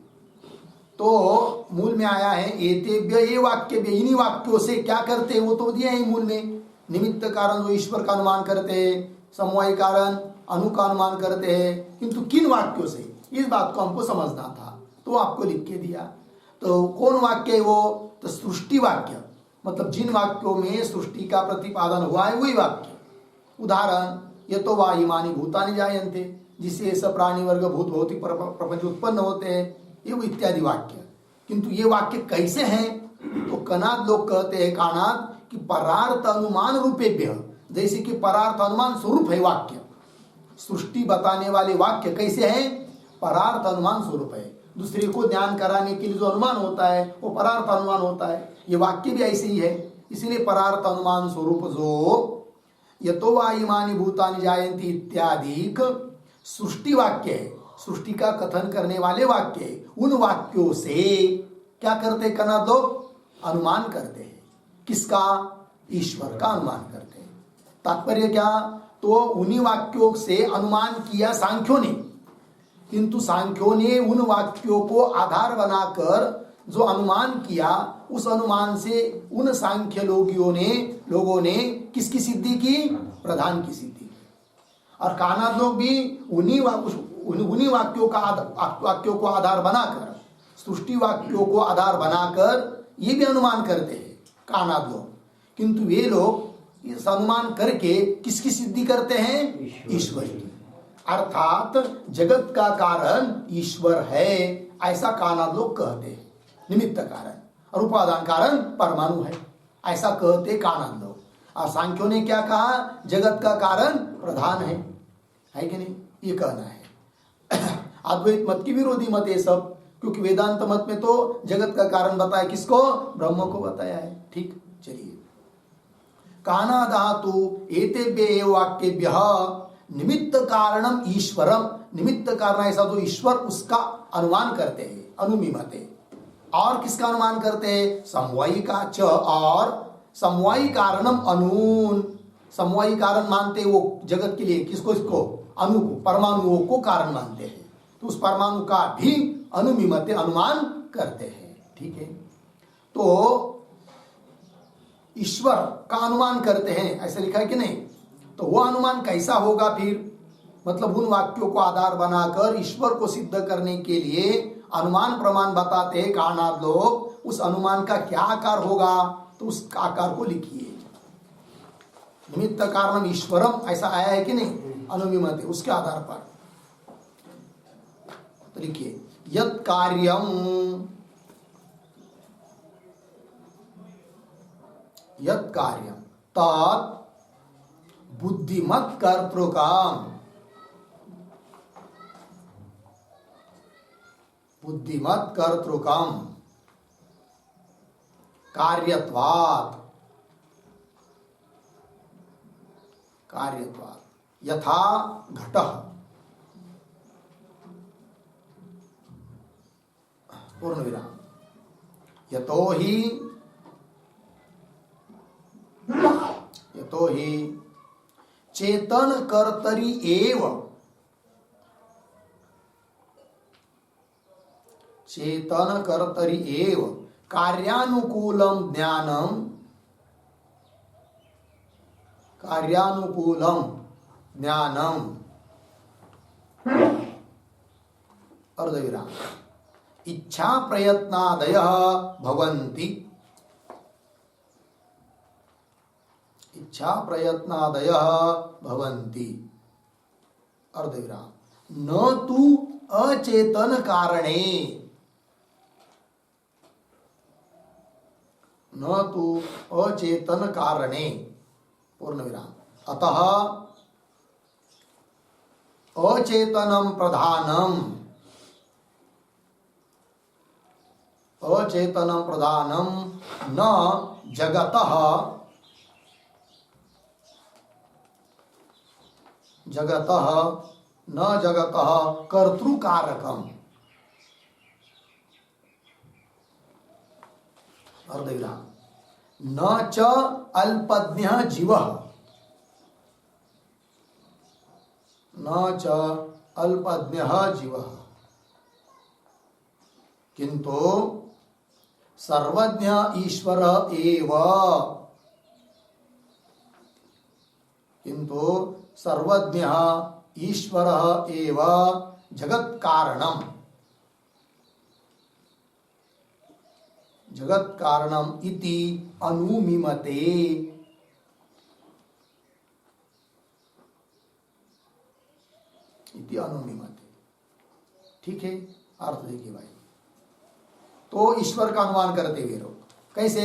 तो मूल में आया है एतेभ्य ये वाक्येभ्य, इन्हीं वाक्यों से क्या करते हैं वो तो दिया है मूल में, निमित्त कारण जो ईश्वर का अनुमान करते हैं, समवायी कारण अनु का अनुमान करते हैं, किंतु किन वाक्यों से, इस बात को हमको समझना था, तो आपको लिख के दिया। तो कौन वाक्य है वो, तो सृष्टि वाक्य, मतलब जिन वाक्यों में सृष्टि का प्रतिपादन हुआ है वही वाक्य। उदाहरण यतो वा इमानि भूतानि जायन्ते, जिससे सब प्राणी वर्ग भूत भौतिक प्रपंच उत्पन्न होते हैं, ये वो इत्यादि वाक्य। किंतु ये वाक्य कैसे हैं, तो कनाद लोग कहते हैं, कानाद कि परार्थ अनुमान रूपेभ्य, जैसे कि परार्थ अनुमान स्वरूप है वाक्य, सृष्टि बताने वाले वाक्य कैसे हैं, परार्थ अनुमान स्वरूप है। दूसरे को ज्ञान कराने के लिए जो अनुमान होता है वो परार्थ अनुमान होता है, ये वाक्य भी ऐसे ही है। इसीलिए परार्थ अनुमान स्वरूप जो यतो वा इमानि भूतानि जायन्ति इत्यादि सृष्टि वाक्य है, सृष्टि का कथन करने वाले वाक्य है, उन वाक्यों से क्या करते कनाद लोग, अनुमान करते हैं। किसका, ईश्वर का अनुमान करते हैं। तात्पर्य क्या, तो उन्हीं वाक्यों से अनुमान किया सांख्यों ने, किंतु सांख्यों ने उन वाक्यों को आधार बनाकर जो अनुमान किया, उस अनुमान से उन सांख्य लोगों ने किसकी सिद्धि की, प्रधान की सिद्धि की। और कानाद लोग भी उन्हीं वाक्यों को आधार बनाकर, सृष्टि वाक्यों को आधार बनाकर ये भी अनुमान करते हैं कानाद लोग, किंतु वे लोग इस अनुमान करके किसकी सिद्धि करते हैं? ईश्वर की। अर्थात जगत का कारण ईश्वर है, ऐसा कानाद लोग कहते हैं। निमित्त कारण और उपादान कारण परमाणु है, ऐसा कहते कानाद लोग। और सांख्यों ने क्या कहा? जगत का कारण प्रधान है कि नहीं? ये कहना है। अद्वैत मत की विरोधी मत ये सब, क्योंकि वेदांत मत में तो जगत का कारण बताया किसको? ब्रह्म को बताया है। ठीक, चलिए। काना धातु एतेभ्य वाक्येभ्यः निमित्त कारणम ईश्वरम, निमित्त कारण ऐसा तो ईश्वर उसका अनुमान करते हैं, अनुमिमते। और किसका अनुमान करते हैं? समवायी का च, और समवायी कारणम अनून, समवायी कारण मानते वो जगत के लिए किसको? इसको अणु को, परमाणुओं को कारण मानते हैं। तो उस परमाणु का भी अनुमिमते अनुमान करते हैं। ठीक है, तो ईश्वर का अनुमान करते हैं, ऐसा लिखा है कि नहीं? तो वो अनुमान कैसा होगा फिर? मतलब उन वाक्यों को आधार बनाकर ईश्वर को सिद्ध करने के लिए अनुमान प्रमाण बताते हैं कानाद लोग। उस अनुमान का क्या आकार होगा? तो उस आकार को लिखिए। निमित्त कारणम ईश्वरम ऐसा आया है कि नहीं? अनुमिमते, उसके आधार पर तो लिखिए यत् कार्यम, यत् कार्यम तत् बुद्धिमत् कर्तृकम्, बुद्धिमत् कर्तृकम् कार्यत्वात्, कार्यत्वात् यथा घटः, पूर्ण विराम, यतो ही चेतन कर्तरि एव, चेतन कर्तरि एव कार्यानुकूलम ज्ञानम, कार्यानुकूलम ज्ञानम अर्धविराम इच्छा प्रयत्नादयः भवन्ति, इच्छा प्रयत्नादयः भवन्ति अर्धविराम न तु अचेतन कारणे, न तु अचेतन कारणे पूर्ण विराम अतः अचेतनम प्रधानम, अचेतनम प्रधानम न जगतः, जगतः न जगतः कर्तृकारकम अर्धविराम न च अल्पज्ञः जीवः, न च अल्पज्ञः जीवः किंतु सर्वज्ञ ईश्वर एव, किंतु सर्वज्ञ ईश्वर एव जगत कारणम, जगत कारणम इति अनुमिमते, इति अनुमिमते। ठीक है, अर्थ देखिए भाई। तो ईश्वर का अनुमान करते हुए लोग कैसे?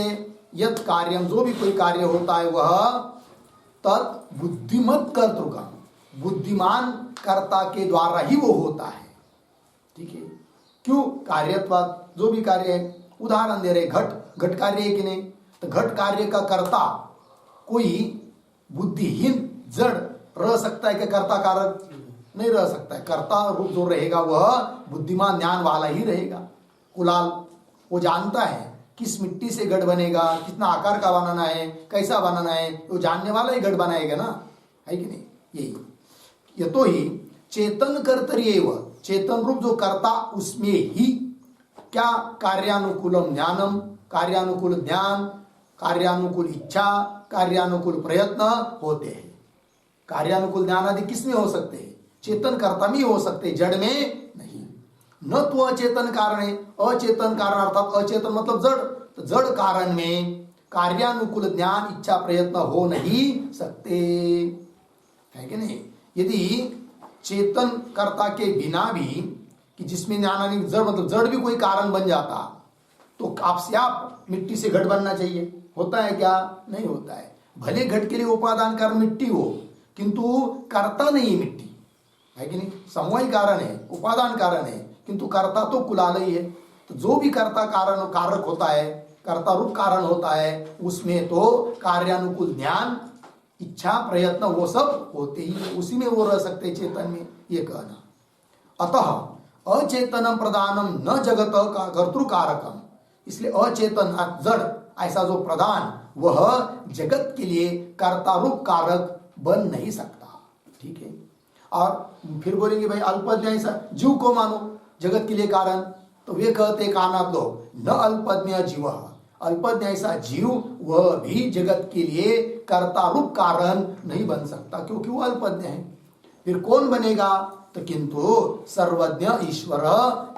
यत् कार्यम, जो भी कोई कार्य होता है वह तत् बुद्धिमत कर्तृका, बुद्धिमान कर्ता के द्वारा ही वो होता है। ठीक है, क्यों? कार्यत्वात्, जो भी कार्य है, उदाहरण दे रहे, घट, घट कार्य है कि नहीं? तो घट कार्य का कर्ता कोई बुद्धिहीन जड़ रह सकता है कि कर्ता कारक नहीं रह सकता है। कर्ता रूप जो रहेगा वह बुद्धिमान ज्ञान वाला ही रहेगा। कुलाल वो जानता है किस मिट्टी से घट बनेगा, कितना आकार का बनाना है, कैसा बनाना है, वो जानने वाला ही घट बनाएगा ना, है कि नहीं? यही यतो ही चेतन कर्तरि एव, चेतन रूप जो कर्ता उसमें ही क्या? कार्यानुकूलम ज्ञानम, कार्यानुकूल ज्ञान, कार्यानुकूल इच्छा, कार्यानुकूल प्रयत्न होते हैं। कार्यानुकूल ज्ञान आदि किसमें हो सकते हैं? चेतन कर्ता में हो सकते, जड़ में नहीं। न तो अचेतन कारण है, अचेतन कारण अर्थात अचेतन मतलब जड़, तो जड़ कारण में कार्यानुकूल ज्ञान इच्छा प्रयत्न हो नहीं सकते, है कि नहीं। यदि चेतन कर्ता के बिना भी, कि जिसमें ज्ञान जड़ मतलब जड़ भी कोई कारण बन जाता, तो आपसे आप मिट्टी से घट बनना चाहिए, होता है क्या? नहीं होता है। भले घट के लिए उपादान कारण मिट्टी हो, किंतु कर्ता नहीं मिट्टी, है कि नहीं। समवायी कारण है, उपादान कारण है, किंतु कर्ता तो कुलालय है। तो जो भी कर्ता कारण कारक होता है, कर्ता रूप कारण होता है, उसमें तो कार्यानुकूल ज्ञान इच्छा प्रयत्न वो सब होते ही, उसी में वो रह सकते चेतन में, ये कहना। अतः अचेतनम प्रधानम न जगत का कर्तृकारकम, इसलिए अचेतन जड़ ऐसा जो प्रधान, वह जगत के लिए कर्ता रूप कारक बन नहीं सकता, ठीक है। और फिर बोलेंगे भाई अल्पज्ञ ऐसा जीव को मानो जगत के लिए कारण, तो वे कहते कानाद लोग न अल्पज्ञ जीव, अल्पज्ञ ऐसा जीव वह भी जगत के लिए कर्ता रूप कारण नहीं बन सकता, क्योंकि वो अल्पज्ञ है। फिर कौन बनेगा? तो किंतु सर्वज्ञ ईश्वर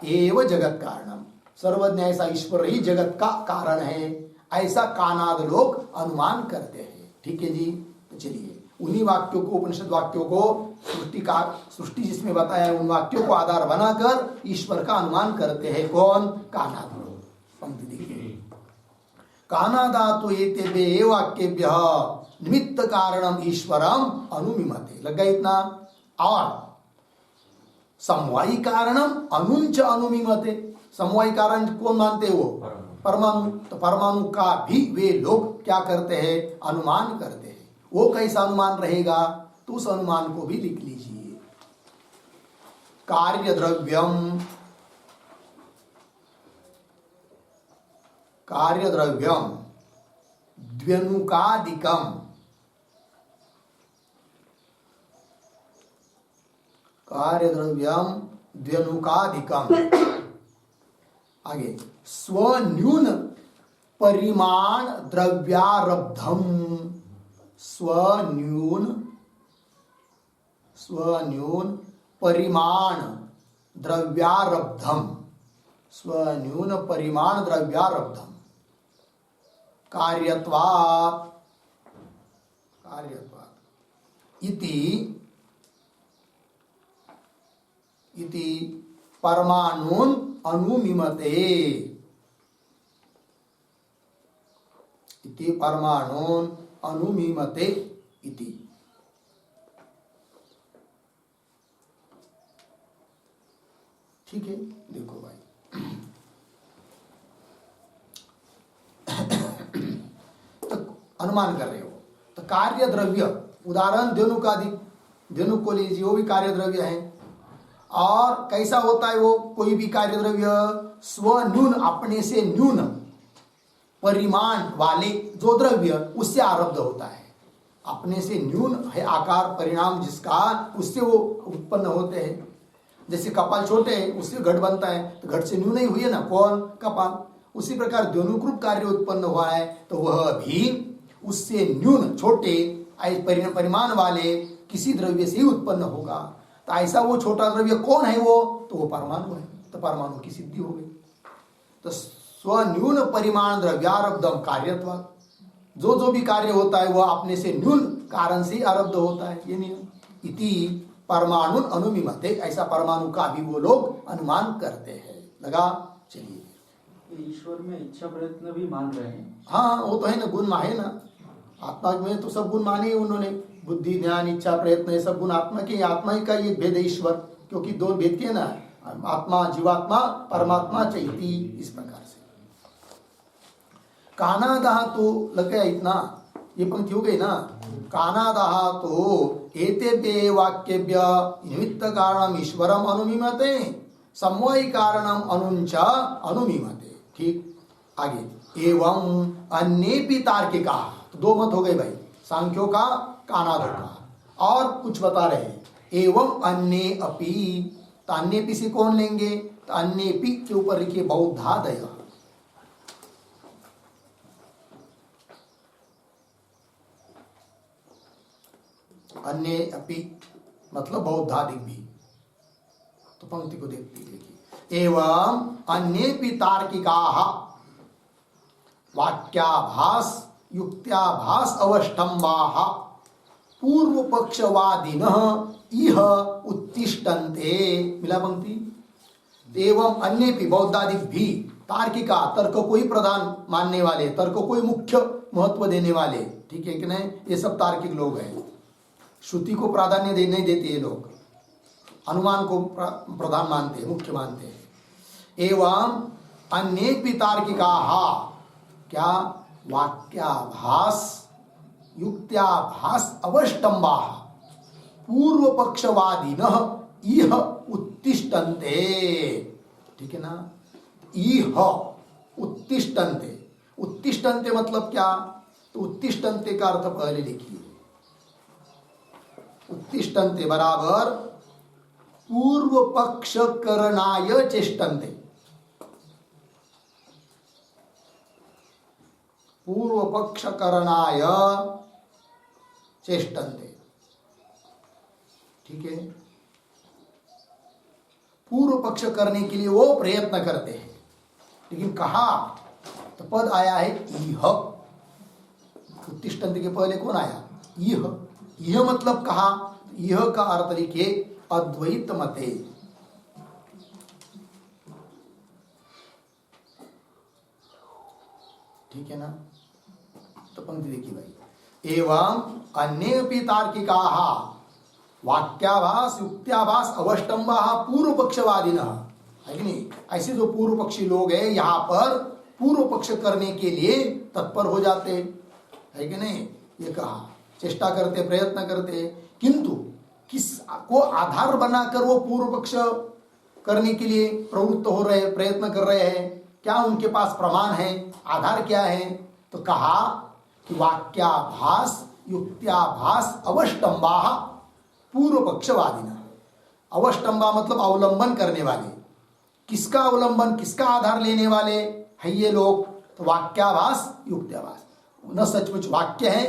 एवं जगत कारणम, सर्वज्ञ ऐसा ईश्वर ही जगत का कारण है, ऐसा कानाद लोग अनुमान करते हैं, ठीक है जी। तो चलिए उन्हीं वाक्यों को, उपनिषद वाक्यों को, सृष्टि जिसमें बताया है, उन वाक्यों को आधार बनाकर ईश्वर का अनुमान करते हैं। कौन? कानाद लोग। पंक्ति देखिए, कानादातु एतेभ्य वाक्येभ्यः निमित्त कारणम ईश्वरम अनुमिमते, लग गया इतना। और समवायी कारणम अनुंच अनुमिमते, समवायी कारण कौन मानते हो? परमाणु। तो परमाणु का भी वे लोग क्या करते हैं? अनुमान करते हैं। वो कैसा अनुमान रहेगा? तो उस अनुमान को भी लिख लीजिए। कार्य द्रव्यम, कार्य द्रव्यम द्व्यनुकादिकम, कार्य द्रव्यम द्व्यनुकादिकम, आगे स्वन्यून परिमाण द्रव्यारब्धम, स्वन्यून परिमाण द्रव्यारब्धम, स्वन्यून परिमाण द्रव्यारब्धम, कार्यत्वात् इति परमाणुन अनुमिमते, इति परमाणुन अनुमिमते इति। ठीक है, देखो भाई तो अनुमान कर रहे हो, तो कार्य द्रव्य, उदाहरण धेनुकादि, धेनु को लीजिए, वो भी कार्य द्रव्य है। और कैसा होता है वो? कोई भी कार्य द्रव्य स्वन्यून, अपने से न्यून परिमाण वाले जो द्रव्य, उससे आरब्ध होता है। अपने से न्यून है आकार परिणाम जिसका, उससे वो उत्पन्न होते हैं। जैसे कपाल छोटे है, उससे घट बनता है, तो घट से न्यून ही हुई है ना, कौन? कपाल। उसी प्रकार द्योनुकृत कार्य उत्पन्न हुआ है, तो वह भी उससे न्यून छोटे परिमाण वाले किसी द्रव्य से ही उत्पन्न होगा। तो ऐसा वो छोटा द्रव्य कौन है? वो तो वो परमाणु है। तो परमाणु की सिद्धि हो गई। तो स्वन्यून परिमाण द्रव्यारब्धम कार्यत्वात्, जो जो भी कार्य होता है वह अपने से न्यून कारण से आरब्ध होता है, ये नियम। इति परमाणु अनुमिमते, ऐसा परमाणु का भी वो लोग अनुमान करते हैं। लगा? चलिए, ईश्वर में इच्छा प्रयत्न भी मान रहे हैं। हाँ, वो तो है ना, गुण है ना, आत्मा में तो सब गुण माने उन्होंने, बुद्धि ज्ञान इच्छा प्रयत्न, ये सब गुण आत्मा के, आत्मा का ये भेद है ईश्वर, क्योंकि दो भेद के ना, आत्मा जीवात्मा, परमात्मा चैती, इस प्रकार से। कानादः तो लग गया इतना, ये पंक्ति हो गई ना। कानादः तो एतेभ्य वाक्येभ्य निमित्त कारणम ईश्वरम अनुमिमते, समवायी कारणम अनुंच अनुमिमते। ठीक, आगे एवं अन्येपि तार्किका, तो दो मत हो गए भाई, सांख्यों का, कानादों का। और कुछ बता रहे हैं, एवं अन्य अपि, तो अन्येपि से कौन लेंगे? तो अन्येपि के ऊपर लिखिए बौद्धादय, अन्य अपि मतलब बौद्धादिक भी। तो पंक्ति को देखते देखिए, एवं अन्येपि तार्किकाः, वाक्याभास युक्त्याभास अवष्टम्बाः पूर्व पक्षवादिनः इह उत्तिष्ठन्ते। मिला पंक्ति। एवं अन्य भी बौद्धादिक भी तार्किका तर्क को ही प्रधान मानने वाले, तर्क को ही मुख्य महत्व देने वाले, ठीक है कि नहीं, ये सब तार्किक लोग हैं। श्रुति को प्राधान्य नहीं देते ये लोग, अनुमान को प्रधान मानते, मुख्य मानते हैं। एवं अनेक भी तार्किकाः क्या वाक्याभास युक्त्याभास अवष्टम्बाः पूर्व पक्षवादिनः इह उत्तिष्ठन्ते। ठीक है ना, इह उत्तिष्ठन्ते। उत्तिष्ठन्ते मतलब क्या, तो उत्तिष्ठन्ते का अर्थ पहले लिखिए। उत्तिष्ठन्ते बराबर पूर्व पक्ष करणाय चेष्टन्ते। पूर्व पक्ष करणाय चेष्टन्ते। ठीक है, पूर्व पक्ष करने के लिए वो प्रयत्न करते हैं, लेकिन कहा तो पद आया है इह। उत्तिष्ठन्ते के पहले कौन आया, इह। यह मतलब कहा, यह का अर्थ लिखे अद्वैत मते। ठीक है ना, तो पंक्ति देखिए भाई। एवं अन्येपि तार्किकाः वाक्याभास युक्त्याभास अवष्टम्बाः पूर्व पक्षवादिनः, है कि नहीं। ऐसे जो पूर्व पक्षी लोग हैं यहाँ पर पूर्व पक्ष करने के लिए तत्पर हो जाते, है कि नहीं। ये कहा चेष्टा करते, प्रयत्न करते, किंतु किसको आधार बनाकर वो पूर्व पक्ष करने के लिए प्रवृत्त हो रहे, प्रयत्न कर रहे हैं, क्या उनके पास प्रमाण है, आधार क्या है, तो कहा कि वाक्याभास युक्त्याभास अवष्टम्बाः पूर्व पक्षवादिना। अवष्टम्बा मतलब अवलंबन करने वाले। किसका अवलंबन, किसका आधार लेने वाले है ये लोग, तो वाक्याभास युक्त्याभास। न सचमुच वाक्य है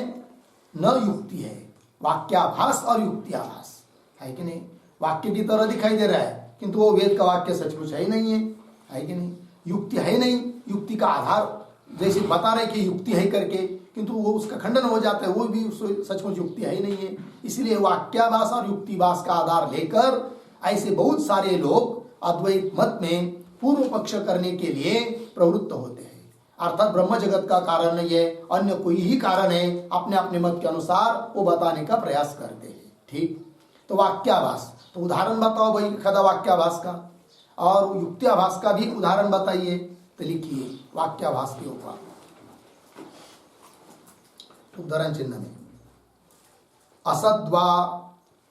न युक्ति है, वाक्याभास और युक्त्याभास, है कि नहीं। वाक्य की तरह दिखाई दे रहा है, किंतु वो वेद का वाक्य सचमुच है ही नहीं है कि नहीं। युक्ति है ही नहीं, युक्ति का आधार जैसे बता रहे कि युक्ति है करके, किंतु वो उसका खंडन हो जाता है, वो भी सचमुच युक्ति है ही नहीं है। इसलिए वाक्याभास और युक्तिभास का आधार लेकर ऐसे बहुत सारे लोग अद्वैत मत में पूर्व पक्ष करने के लिए प्रवृत्त होते हैं। अर्थात ब्रह्म जगत का कारण नहीं है, अन्य कोई ही कारण है, अपने अपने मत के अनुसार वो बताने का प्रयास करते हैं। ठीक, तो वाक्याभास, तो उदाहरण बताओ भाई खदा वाक्याभास का, और युक्त्याभास का भी उदाहरण बताइए। तो लिखिए वाक्याभास के ऊपर उदाहरण चिन्ह में, असद्वा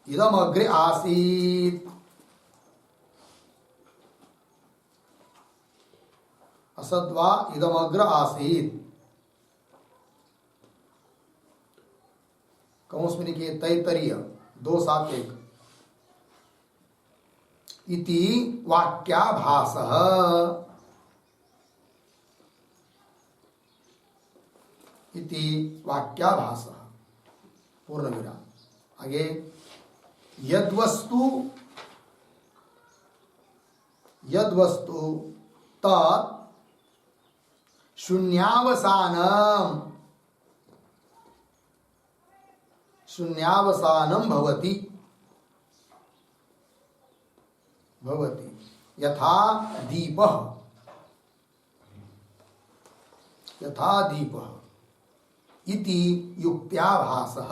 इदम अग्रे आसीत्। असद्वा इदम अग्र आसीत्, कौंस में लिखिए तैतरीय 271 इति वाक्याभासः। इति वाक्याभासः पूर्ण विराम। आगे यद्वस्तु तत् शून्यावसानं भवति यथा दीपः इति युक्त्याभासः।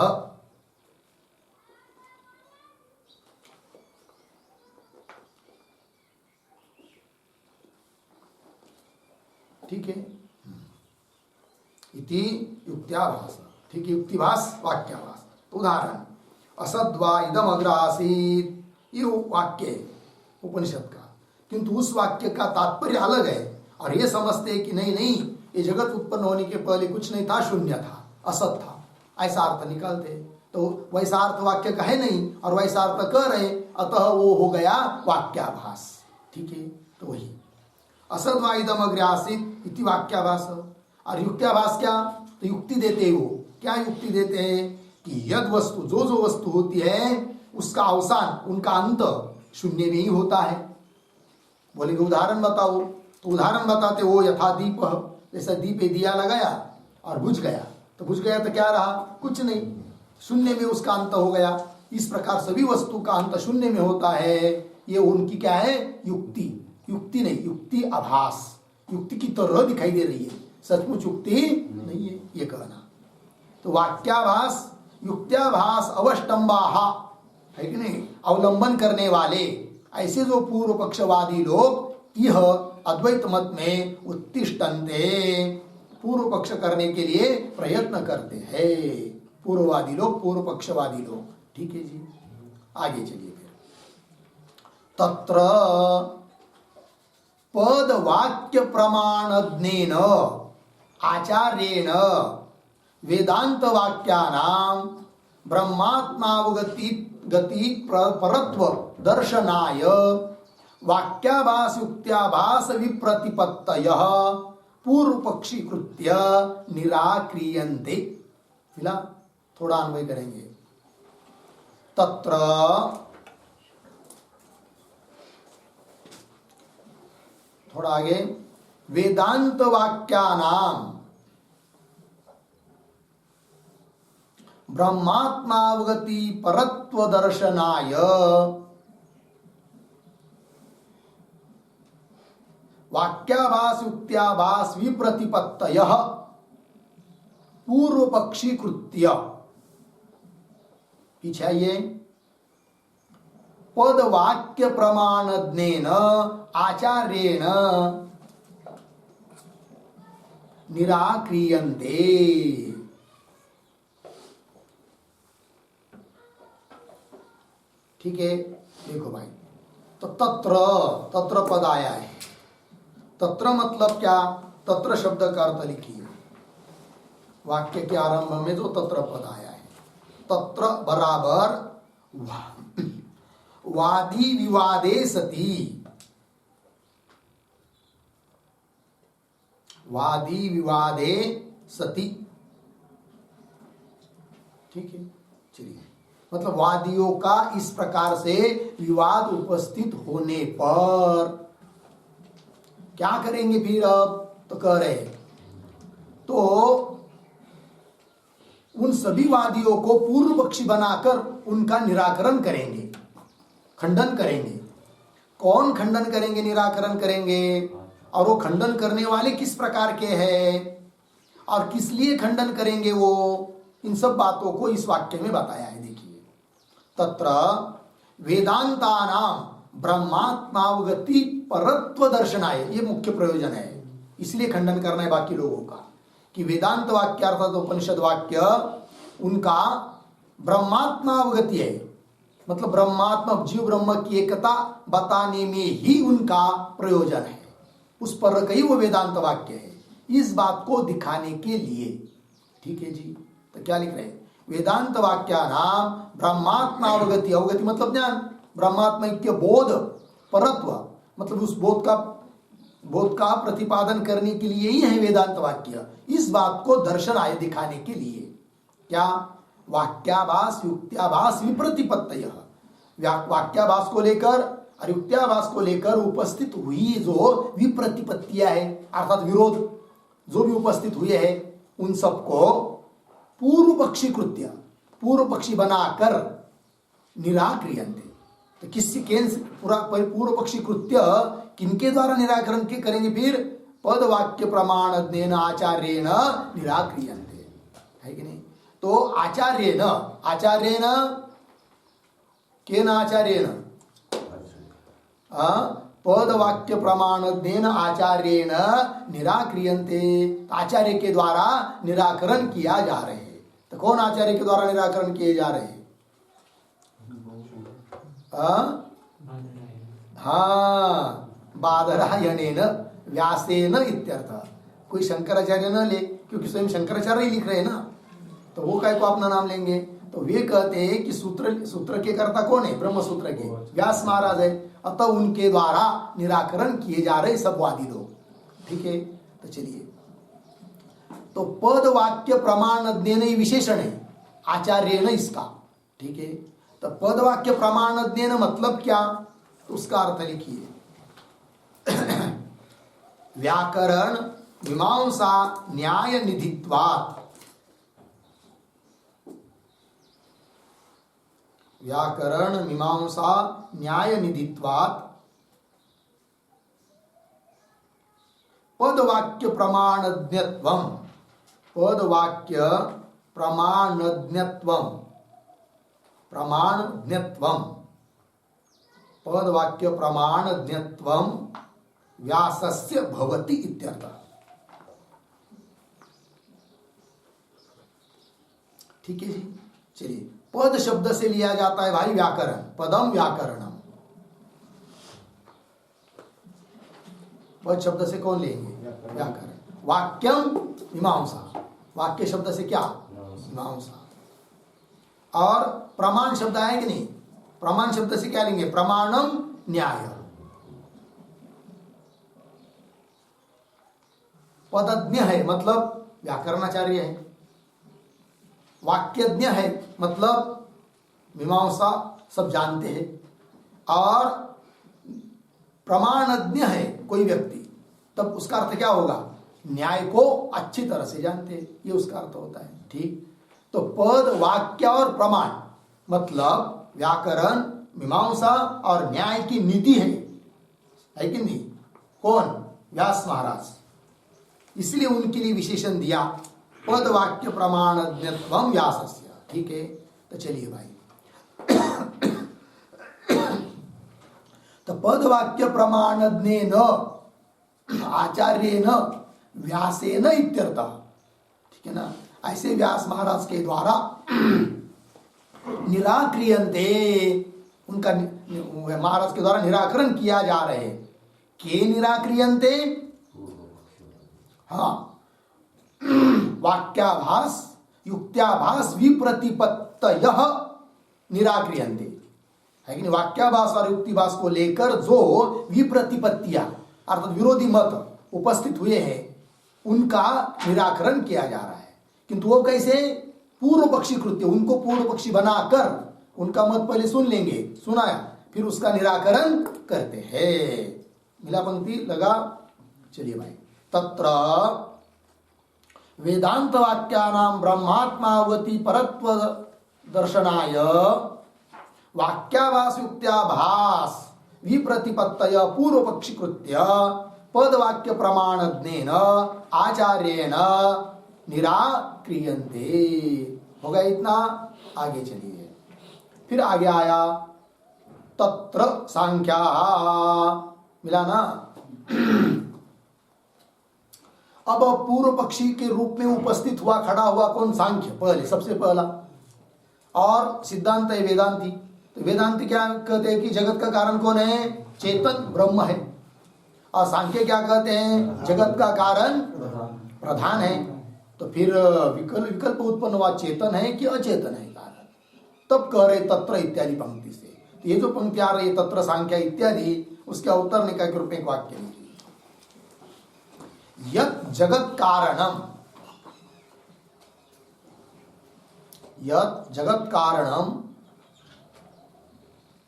ठीक है, इति युक्त्याभास। ठीक है, युक्तिभास वाक्याभास। उदाहरण, असद्वा इदम अग्र आसीत्, ये वाक्य उपनिषद का, किंतु उस वाक्य का तात्पर्य अलग है, और ये समझते हैं कि नहीं ये जगत उत्पन्न होने के पहले कुछ नहीं था, शून्य था, असत था, ऐसा अर्थ निकालते। तो वैसा अर्थ वाक्य का है नहीं, और वैसा अर्थ कह रहे, अतः वो हो गया वाक्याभास। ठीक है, तो वही असद्वा इदम अग्रे आसीत् इति वाक्याभास। और युक्त्याभास क्या, तो युक्ति देते हैं। वो क्या युक्ति देते हैं कि यद वस्तु, जो वस्तु होती है उसका अवसान, उनका अंत शून्य में ही होता है। बोलेंगे उदाहरण बताओ, तो उदाहरण बताते वो यथा दीप, जैसा दीप पे दिया लगाया और बुझ गया, तो बुझ गया तो क्या रहा? कुछ नहीं, शून्य में उसका अंत हो गया। इस प्रकार सभी वस्तु का अंत शून्य में होता है। ये उनकी क्या है? युक्ति। युक्ति नहीं, युक्ति आभास, युक्ति की तरह दिखाई दे रही है, सचमुच युक्ति नहीं है, ये कहना। तो वाक्याभास युक्त्याभास अवष्टम्बाहा, है कि नहीं, अवलंबन करने वाले ऐसे जो पूर्व पक्षवादी लोग यह अद्वैत मत में उत्तिष्ठन्ते, पूर्व पक्ष करने के लिए प्रयत्न करते हैं। पूर्ववादी लोग, पूर्व पक्षवादी लोग। ठीक है जी, आगे चलिए फिर। तत्र पद वाक्य प्रमाणज्ञेन आचार्येण वेदांत वाक्यानां ब्रह्मात्मावगति गति परत्व दर्शनाय वाक्याभास युक्त्याभास विप्रतिपत्तयः पूर्व पक्षी कृत्य निराक्रियन्ते। फिलहाल थोड़ा अन्वय करेंगे। तत्र थोड़ा आगे, वेदांत वाक्यानां ब्रह्मात्मावगति परत्व दर्शनाय वाक्याभास युक्त्याभास विप्रतिपत्तयः पूर्व पक्षी कृत्य, पीछे आइए, पद वाक्य प्रमाणज्ञेन आचार्येण निराक्रियन्ते। ठीक है, देखो भाई, तो तत्र, तत्र पद आया है। तत्र मतलब क्या? तत्र शब्द का अर्थ लिखिए, वाक्य के आरंभ में जो तत्र पद आया है, तत्र बराबर वादी विवादे सती, वादी विवादे सती। ठीक है, चलिए, मतलब वादियों का इस प्रकार से विवाद उपस्थित होने पर क्या करेंगे फिर? अब तो कह रहे, तो उन सभी वादियों को पूर्व पक्षी बनाकर उनका निराकरण करेंगे, खंडन करेंगे। कौन खंडन करेंगे, निराकरण करेंगे? और वो खंडन करने वाले किस प्रकार के हैं और किस लिए खंडन करेंगे वो, इन सब बातों को इस वाक्य में बताया है। देखिए, तत्र वेदांतानां ब्रह्मात्मावगति परत्व दर्शनाय, ये मुख्य प्रयोजन है, इसलिए खंडन करना है बाकी लोगों का, कि वेदांत वाक्य अर्थात उपनिषद वाक्य उनका ब्रह्मात्मावगति है, मतलब ब्रह्मात्मा जीव ब्रह्म की एकता बताने में ही उनका प्रयोजन है, उस पर कई वो वेदांत वाक्य है, इस बात को दिखाने के लिए। ठीक है जी, तो क्या लिख रहे हैं? वेदांत वाक्यानां ब्रह्मात्मावगति, अवगति मतलब ज्ञान, ब्रह्मात्मैक्य बोध, परत्व मतलब उस बोध का प्रतिपादन करने के लिए ही है वेदांत वाक्य, इस बात को दर्शन आय दिखाने के लिए। क्या? वाक्याभास युक्त्याभास विप्रतिपत्तयः, वाक्याभास को लेकर और युक्त्याभास को लेकर उपस्थित हुई जो विप्रतिपत्तियां है अर्थात विरोध जो भी उपस्थित हुए हैं, उन सबको पूर्व पक्षी कृत्य, पूर्व पक्षी बनाकर निराक्रियन्ते। तो किससे पूरा पूर्व पक्षी कृत्य किनके द्वारा निराकरण के करेंगे? फिर पद वाक्य प्रमाणज्ञेन आचार्येण निराक्रियन्ते, है कि नहीं? तो आचार्येण, आचार्येण केन आचार्येण? पद वाक्य प्रमाणज्ञेन आचार्येण निराक्रियन्ते, आचार्य के द्वारा निराकरण किया जा रहे हैं। तो कौन आचार्य के द्वारा निराकरण किए जा रहे हैं? हाँ, बादरायणेन व्यासेन इत्यर्थ। कोई शंकराचार्य न ले, क्योंकि स्वयं शंकराचार्य ही लिख रहे हैं ना, तो वो काय को अपना नाम लेंगे? तो वे कहते हैं कि सूत्र के कर्ता कौन है? ब्रह्म सूत्र के व्यास महाराज है, अतः उनके द्वारा निराकरण किए जा रहे सब वादी लोग। ठीक है, तो चलिए, तो पद वाक्य प्रमाणज्ञेन विशेषण है, आचार्य न इसका। ठीक है, तो पद वाक्य प्रमाणज्ञेन मतलब क्या? तो उसका अर्थ लिखिए, व्याकरण मीमांसा न्याय निधित्वात्, व्याकरण मीमांसा न्याय निधित्वात् पदवाक्य प्रमाणज्ञत्वम्, पदवाक्य प्रमाणज्ञत्वम्, प्रमाणज्ञत्वम्, पदवाक्य प्रमाणज्ञत्वम् व्यासस्य भवति इत्यर्थः। ठीक है जी। चलिए, पद शब्द से लिया जाता है भाई व्याकरण, पदम व्याकरणम। पद शब्द से कौन लेंगे? व्याकरण। वाक्यम मीमांसा, वाक्य शब्द से क्या? मीमांसा। और प्रमाण शब्द है कि नहीं? प्रमाण शब्द से क्या लेंगे? प्रमाणम न्याय। पदज्ञ है मतलब व्याकरणाचार्य है, वाक्यज्ञ है मतलब मीमांसा सब जानते हैं, और प्रमाणज्ञ है कोई व्यक्ति, तब उसका अर्थ क्या होगा? न्याय को अच्छी तरह से जानते हैं, ये उसका अर्थ होता है। ठीक, तो पद, वाक्य और प्रमाण मतलब व्याकरण, मीमांसा और न्याय की नीति है कि नहीं? कौन? व्यास महाराज। इसलिए उनके लिए विशेषण दिया पद वाक्य प्रमाणज्ञत्वम् व्यासस्य। ठीक है, तो चलिए भाई, तो पद वाक्य प्रमाणज्ञेन आचार्येन व्यासेन इत्यर्थः। ठीक है ना? ऐसे व्यास महाराज के द्वारा निराक्रियन्ते, उनका महाराज के द्वारा निराकरण किया जा रहे हैं। के निराक्रियन्ते? हाँ, वाक्याभास युक्त्याभास विप्रतिपत्तयः निराक्रियन्ते, है कि नहीं? वाक्याभास और युक्तिभास को लेकर जो विप्रतिपत्तियां अर्थात विरोधी मत उपस्थित हुए हैं, उनका निराकरण किया जा रहा है। किंतु वो कैसे? पूर्व पक्षी कृत्य, उनको पूर्व पक्षी बनाकर उनका मत पहले सुन लेंगे, सुनाया, फिर उसका निराकरण करते हैं। मिला पंक्ति? लगा? चलिए भाई, तत्र वेदांत वाक्यानां ब्रह्मात्मावती परत्व दर्शनाय वाक्याभास युक्त्याभास विप्रतिपत्तय पूर्व पक्षी कृत्य पद वाक्य प्रमाणज्ञेन आचार्येण निराक्रियन्ते। हो गया इतना? आगे चलिए, फिर आगे आया तत्र सांख्या। मिला ना? अब पूर्व पक्षी के रूप में उपस्थित हुआ, खड़ा हुआ कौन? सांख्य पहले, सबसे पहला। और सिद्धांत है वेदांती। तो वेदांती क्या कहते हैं कि जगत का कारण कौन है? चेतन ब्रह्म है। और सांख्य क्या कहते हैं? जगत का कारण प्रधान है। तो फिर विकल्प उत्पन्न हुआ, चेतन है कि अचेतन है कारण। तब कह रहे तत्र इत्यादि पंक्ति से। तो ये जो पंक्ति आ रही है तत्र सांख्या इत्यादि, उसके उत्तर निकाय के रूप में एक वाक्य लिखिए। यत् जगत कारणम, यत् जगत कारणम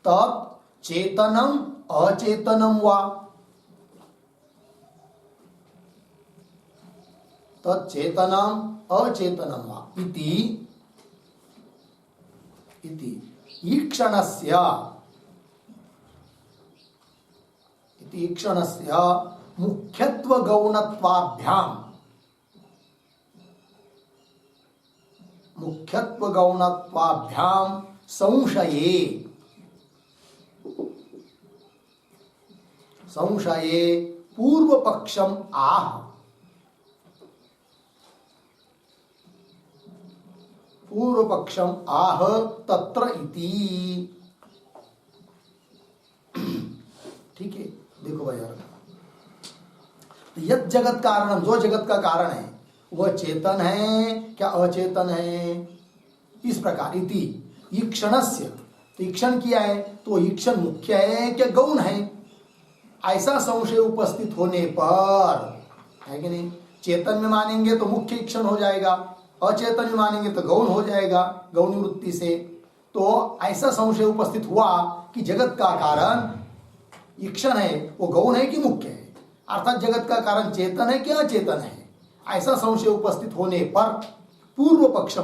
तत् चेतनम अचेतनम वा, तत् चेतनम अचेतनम वा इति ईक्षणस्य मुख्यत्व गौणत्वाभ्याम, मुख्यत्व गौणत्वाभ्याम संशये, संशये पूर्व पक्षम आह, पूर्व पक्षम आह तत्र इति। ठीक है, देखो भाई यार, यत् जगत कारणम, जो जगत का कारण है वह चेतन है क्या अचेतन है? इस प्रकार इति ईक्षणस्य, तो ईक्षण किया है तो ईक्षण मुख्य है क्या गौण है? ऐसा संशय उपस्थित होने पर, है कि नहीं? चेतन में मानेंगे तो मुख्य ईक्षण हो जाएगा, अचेतन में मानेंगे तो गौण हो जाएगा गौणी वृत्ति से। तो ऐसा संशय उपस्थित हुआ कि जगत का कारण ईक्षण है, वो गौण है कि मुख्य है? अर्थात जगत का कारण चेतन है क्या अचेतन है, ऐसा संशय उपस्थित होने पर पूर्व पक्ष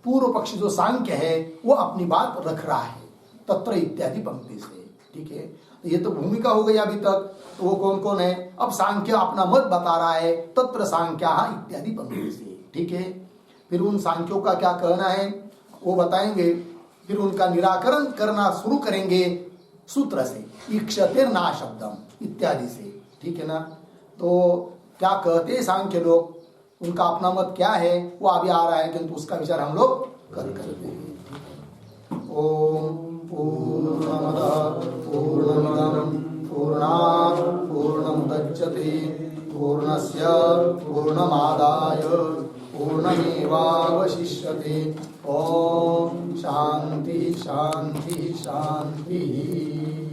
पूर्व पक्ष जो सांख्य है वो अपनी बात रख रहा है तत्र इत्यादि पंक्ति से। ठीक है, तो ये तो भूमिका हो गई अभी तक। तो वो कौन कौन है, अब सांख्य अपना मत बता रहा है तत्र सांख्या इत्यादि पंक्ति से। ठीक है, फिर उन सांख्यों का क्या कहना है वो बताएंगे, फिर उनका निराकरण करना शुरू करेंगे सूत्र से, ईक्षतेर्ना शब्दम इत्यादि से। ठीक है ना, तो क्या कहते हैं सांख्य लोग, उनका अपना मत क्या है वो अभी आ रहा है, किंतु उसका विचार हम लोग कल करते हैं। ओम पूर्णमदः पूर्ण